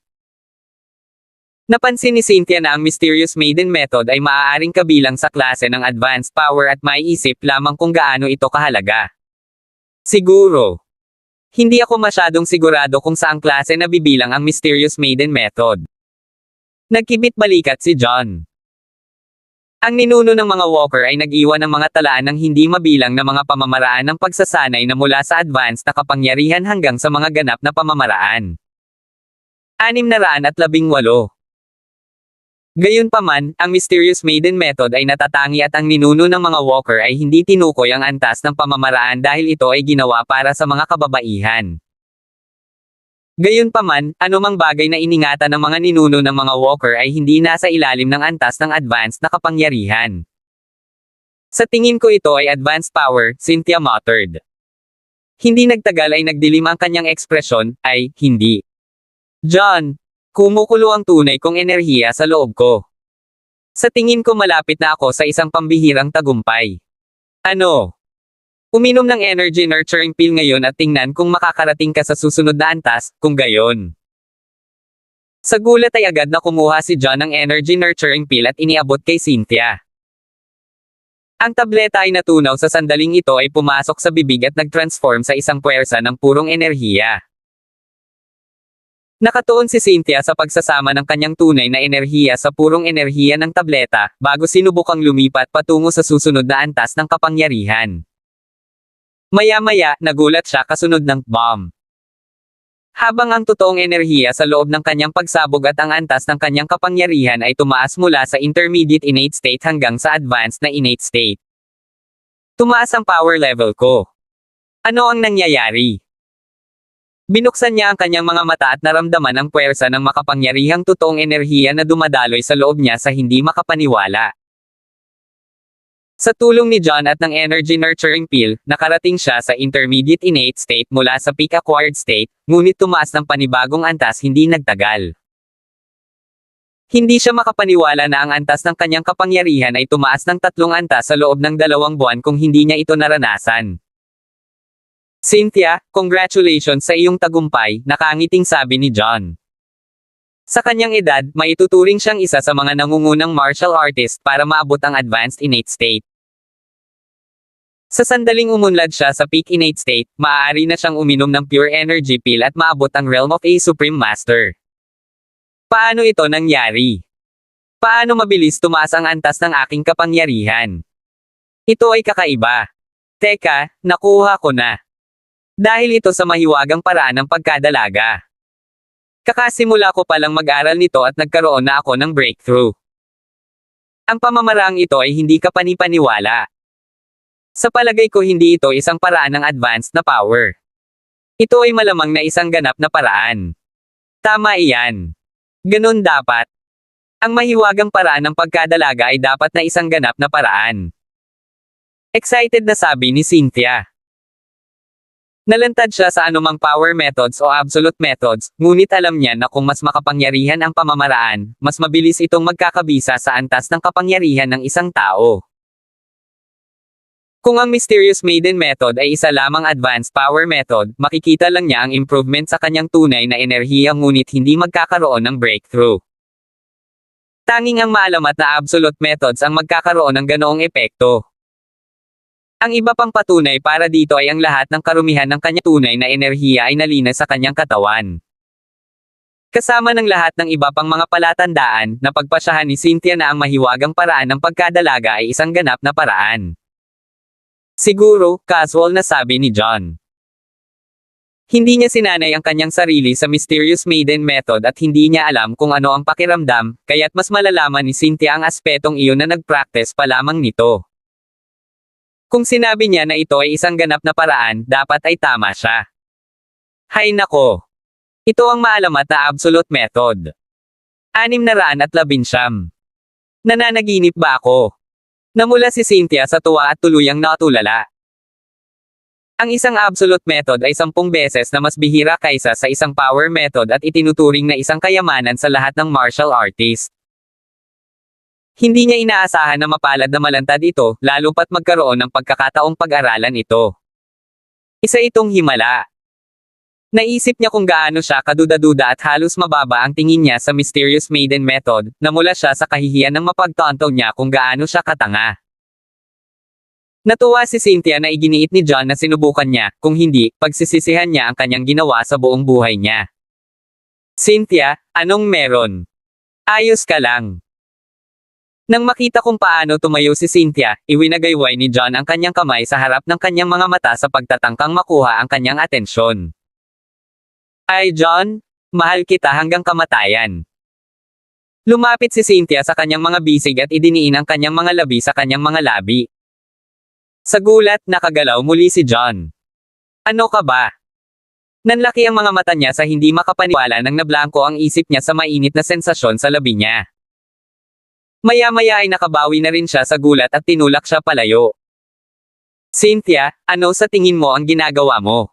Napansin ni Cynthia na ang Mysterious Maiden Method ay maaaring kabilang sa klase ng advanced power at maiisip lamang kung gaano ito kahalaga. Siguro. Hindi ako masyadong sigurado kung saang klase nabibilang ang Mysterious Maiden Method. Nagkibit balikat si John. Ang ninuno ng mga walker ay nag-iwan ng mga talaan ng hindi mabilang na mga pamamaraan ng pagsasanay na mula sa advanced na kapangyarihan hanggang sa mga ganap na pamamaraan. 618. Gayunpaman, ang Mysterious Maiden Method ay natatangi at ang ninuno ng mga walker ay hindi tinukoy ang antas ng pamamaraan dahil ito ay ginawa para sa mga kababaihan. Gayunpaman, anumang bagay na iningatan ng mga ninuno ng mga walker ay hindi nasa ilalim ng antas ng advanced na kapangyarihan. Sa tingin ko ito ay advanced power, Cynthia muttered. Hindi nagtagal ay nagdilim ang kanyang ekspresyon, ay, hindi. John, kumukulo ang tunay kong enerhiya sa loob ko. Sa tingin ko malapit na ako sa isang pambihirang tagumpay. Ano? Uminom ng energy nurturing pill ngayon at tingnan kung makakarating ka sa susunod na antas, kung gayon. Sa gulat ay agad na kumuha si John ng energy nurturing pill at iniabot kay Cynthia. Ang tableta ay natunaw sa sandaling ito ay pumasok sa bibig at nag-transform sa isang puwersa ng purong enerhiya. Nakatuon si Cynthia sa pagsasama ng kanyang tunay na enerhiya sa purong enerhiya ng tableta, bago sinubukang lumipat patungo sa susunod na antas ng kapangyarihan. Maya-maya, nagulat siya kasunod ng bomb. Habang ang totoong enerhiya sa loob ng kanyang pagsabog at ang antas ng kanyang kapangyarihan ay tumaas mula sa intermediate innate state hanggang sa advanced na innate state. Tumaas ang power level ko. Ano ang nangyayari? Binuksan niya ang kanyang mga mata at naramdaman ang puwersa ng makapangyarihang totoong enerhiya na dumadaloy sa loob niya sa hindi makapaniwala. Sa tulong ni John at ng energy nurturing pill, nakarating siya sa intermediate innate state mula sa peak acquired state, ngunit tumaas ng panibagong antas hindi nagtagal. Hindi siya makapaniwala na ang antas ng kanyang kapangyarihan ay tumaas ng 3 antas sa loob ng 2 buwan kung hindi niya ito naranasan. Cynthia, congratulations sa iyong tagumpay, nakangiting sabi ni John. Sa kanyang edad, maituturing siyang isa sa mga nangungunang martial artist para maabot ang advanced innate state. Sa sandaling umunlad siya sa peak innate state, maaari na siyang uminom ng pure energy pill at maabot ang realm of a Supreme Master. Paano ito nangyari? Paano mabilis tumaas ang antas ng aking kapangyarihan? Ito ay kakaiba. Teka, nakuha ko na. Dahil ito sa mahiwagang paraan ng pagkadalaga. Kakasimula ko palang mag-aral nito at nagkaroon na ako ng breakthrough. Ang pamamaraang ito ay hindi kapanipaniwala. Sa palagay ko hindi ito isang paraan ng advanced na power. Ito ay malamang na isang ganap na paraan. Tama iyan. Ganun dapat. Ang mahiwagang paraan ng pagkadalaga ay dapat na isang ganap na paraan. Excited na sabi ni Cynthia. Nalantad siya sa anumang power methods o absolute methods, ngunit alam niya na kung mas makapangyarihan ang pamamaraan, mas mabilis itong magkakabisa sa antas ng kapangyarihan ng isang tao. Kung ang Mysterious Maiden Method ay isa lamang advanced power method, makikita lang niya ang improvement sa kanyang tunay na enerhiya ngunit hindi magkakaroon ng breakthrough. Tanging ang maalamat na absolute methods ang magkakaroon ng ganoong epekto. Ang iba pang patunay para dito ay ang lahat ng karumihan ng kanyang tunay na enerhiya ay nalinas sa kanyang katawan. Kasama ng lahat ng iba pang mga palatandaan, napagpasyahan ni Cynthia na ang mahiwagang paraan ng pagkadalaga ay isang ganap na paraan. Siguro, casual na sabi ni John. Hindi niya sinanay ang kanyang sarili sa Mysterious Maiden Method at hindi niya alam kung ano ang pakiramdam, kaya't mas malalaman ni Cynthia ang aspetong iyon na nag-practice pa lamang nito. Kung sinabi niya na ito ay isang ganap na paraan, dapat ay tama siya. Hay nako! Ito ang maalamat na absolute method. 619. Nananaginip ba ako? Namula si Cynthia sa tuwa at tuluyang natulala. Ang isang absolute method ay 10 beses na mas bihira kaysa sa isang power method at itinuturing na isang kayamanan sa lahat ng martial artist. Hindi niya inaasahan na mapalad na malantad ito, lalo pat magkaroon ng pagkakataong pag-aralan ito. Isa itong himala. Naisip niya kung gaano siya kaduda-duda at halos mababa ang tingin niya sa Mysterious Maiden Method, namula siya sa kahihiyan ng mapagtanto niya kung gaano siya katanga. Natuwa si Cynthia na iginiit ni John na sinubukan niya, kung hindi, pagsisisihan niya ang kanyang ginawa sa buong buhay niya. Cynthia, anong meron? Ayos ka lang. Nang makita kung paano tumayo si Cynthia, iwinagayway ni John ang kanyang kamay sa harap ng kanyang mga mata sa pagtatangkang makuha ang kanyang atensyon. Ay John, mahal kita hanggang kamatayan. Lumapit si Cynthia sa kanyang mga bisig at idiniin ang kanyang mga labi sa kanyang mga labi. Sa gulat, nakagalaw muli si John. Ano ka ba? Nanlaki ang mga mata niya sa hindi makapaniwala nang nablangko ang isip niya sa mainit na sensasyon sa labi niya. Maya-maya ay nakabawi na rin siya sa gulat at tinulak siya palayo. Cynthia, ano sa tingin mo ang ginagawa mo?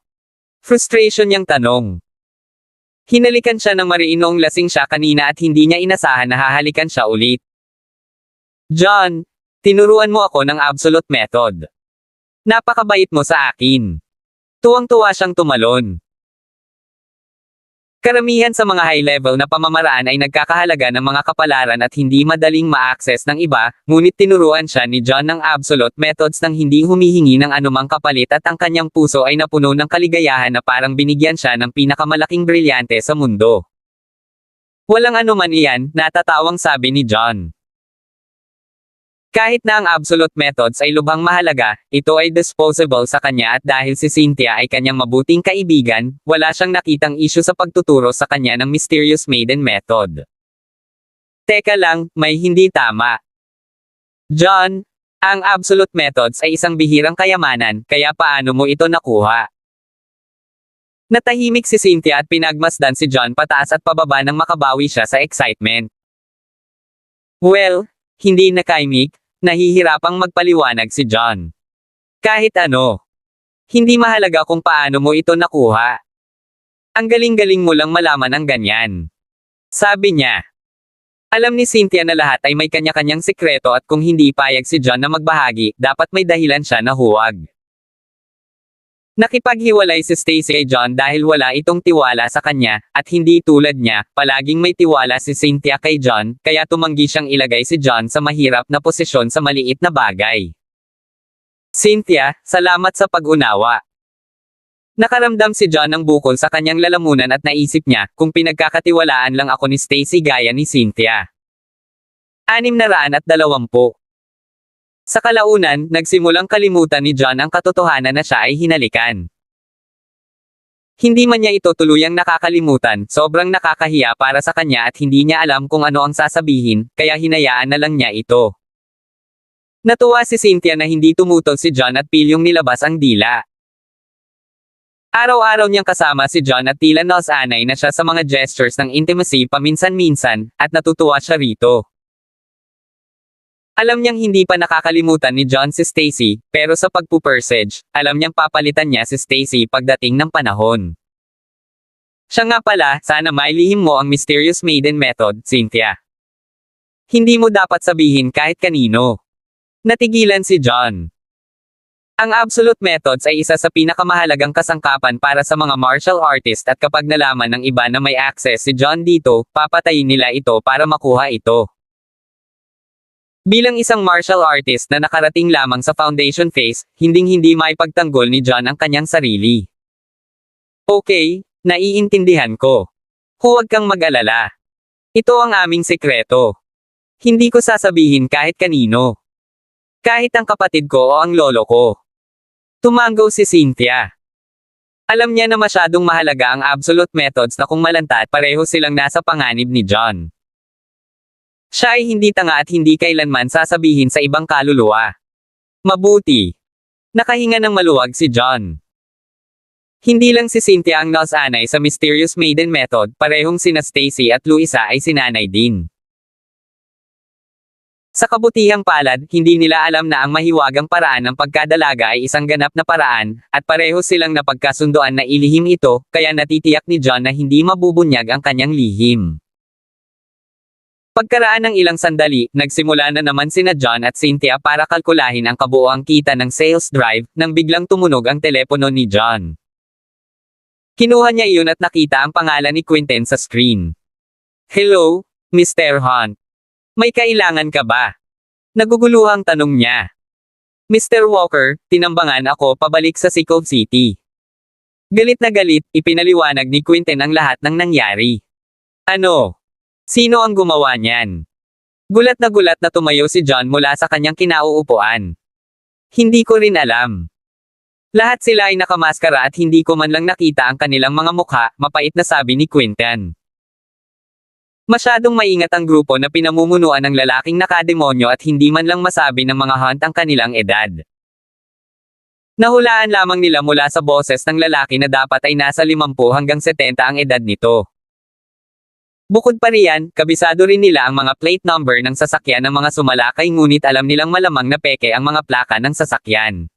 Frustration niyang tanong. Hinalikan siya ng mariinong lasing siya kanina at hindi niya inasahan na hahalikan siya ulit. John, tinuruan mo ako ng absolute method. Napakabait mo sa akin. Tuwang-tuwa siyang tumalon. Karamihan sa mga high-level na pamamaraan ay nagkakahalaga ng mga kapalaran at hindi madaling ma-access ng iba, ngunit tinuruan siya ni John ng absolute methods nang hindi humihingi ng anumang kapalit at ang kanyang puso ay napuno ng kaligayahan na parang binigyan siya ng pinakamalaking brilyante sa mundo. Walang anuman iyan, natatawang sabi ni John. Kahit na ang absolute methods ay lubhang mahalaga, ito ay disposable sa kanya at dahil si Cynthia ay kanyang mabuting kaibigan, wala siyang nakitang issue sa pagtuturo sa kanya ng Mysterious Maiden Method. Teka lang, may hindi tama. John, ang absolute methods ay isang bihirang kayamanan, kaya paano mo ito nakuha? Natahimik si Cynthia at pinagmasdan si John pataas at pababa nang makabawi siya sa excitement. Well, hindi nakaimik. Nahihirapang magpaliwanag si John. Kahit ano. Hindi mahalaga kung paano mo ito nakuha. Ang galing-galing mo lang malaman ang ganyan. Sabi niya. Alam ni Cynthia na lahat ay may kanya-kanyang sikreto at kung hindi payag si John na magbahagi, dapat may dahilan siya na huwag. Nakipaghiwalay si Stacy kay John dahil wala itong tiwala sa kanya, at hindi tulad niya, palaging may tiwala si Cynthia kay John, kaya tumanggi siyang ilagay si John sa mahirap na posisyon sa maliit na bagay. Cynthia, salamat sa pag-unawa. Nakaramdam si John ng bukol sa kanyang lalamunan at naisip niya, kung pinagkakatiwalaan lang ako ni Stacy gaya ni Cynthia. 620. Sa kalaunan, nagsimulang kalimutan ni John ang katotohanan na siya ay hinalikan. Hindi man niya ito tuluyang nakakalimutan, sobrang nakakahiya para sa kanya at hindi niya alam kung ano ang sasabihin, kaya hinayaan na lang niya ito. Natuwa si Cynthia na hindi tumutol si John at pilyong nilabas ang dila. Araw-araw niyang kasama si John at tila nasanay na siya sa mga gestures ng intimacy paminsan-minsan, at natutuwa siya rito. Alam niyang hindi pa nakakalimutan ni John si Stacy, pero sa pagpupursage, alam niyang papalitan niya si Stacy pagdating ng panahon. Siya nga pala, sana mailihim mo ang mysterious maiden method, Cynthia. Hindi mo dapat sabihin kahit kanino. Natigilan si John. Ang absolute methods ay isa sa pinakamahalagang kasangkapan para sa mga martial artist at kapag nalaman ng iba na may access si John dito, papatayin nila ito para makuha ito. Bilang isang martial artist na nakarating lamang sa foundation phase, hinding-hindi maipagtanggol ni John ang kanyang sarili. Okay, naiintindihan ko. Huwag kang mag-alala. Ito ang aming sekreto. Hindi ko sasabihin kahit kanino. Kahit ang kapatid ko o ang lolo ko. Tumango si Cynthia. Alam niya na masyadong mahalaga ang absolute methods na kung malantad pareho silang nasa panganib ni John. Siya ay hindi tanga at hindi kailanman sasabihin sa ibang kaluluwa. Mabuti. Nakahinga ng maluwag si John. Hindi lang si Cynthia ang nasanay sa mysterious maiden method, parehong sina Stacy at Luisa ay sinanay din. Sa kabutihang palad, hindi nila alam na ang mahiwagang paraan ng pagkadalaga ay isang ganap na paraan, at pareho silang napagkasundoan na ilihim ito, kaya natitiyak ni John na hindi mabubunyag ang kanyang lihim. Pagkaraan ng ilang sandali, nagsimula na naman sina John at Cynthia para kalkulahin ang kabuoang kita ng sales drive, nang biglang tumunog ang telepono ni John. Kinuha niya iyon at nakita ang pangalan ni Quentin sa screen. Hello, Mr. Hunt. May kailangan ka ba? Naguguluhang tanong niya. Mr. Walker, tinambangan ako pabalik sa Sikov City. Galit na galit, ipinaliwanag ni Quentin ang lahat ng nangyari. Ano? Sino ang gumawa niyan? Gulat na tumayo si John mula sa kanyang kinauupuan. Hindi ko rin alam. Lahat sila ay nakamaskara at hindi ko man lang nakita ang kanilang mga mukha, mapait na sabi ni Quentin. Masyadong maingat ang grupo na pinamumunuan ng lalaking nakademonyo at hindi man lang masabi ng mga hunt ang kanilang edad. Nahulaan lamang nila mula sa boses ng lalaki na dapat ay nasa 50 hanggang 70 ang edad nito. Bukod pa riyan, kabisado rin nila ang mga plate number ng sasakyan ng mga sumalakay ngunit alam nilang malamang na peke ang mga plaka ng sasakyan.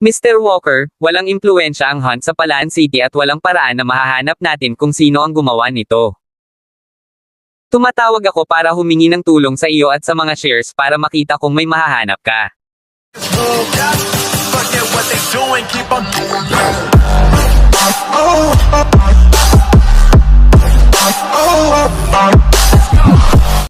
Mr. Walker, walang impluensya ang hunt sa Palaan City at walang paraan na mahahanap natin kung sino ang gumawa nito. Tumatawag ako para humingi ng tulong sa iyo at sa mga shares para makita kung may mahahanap ka.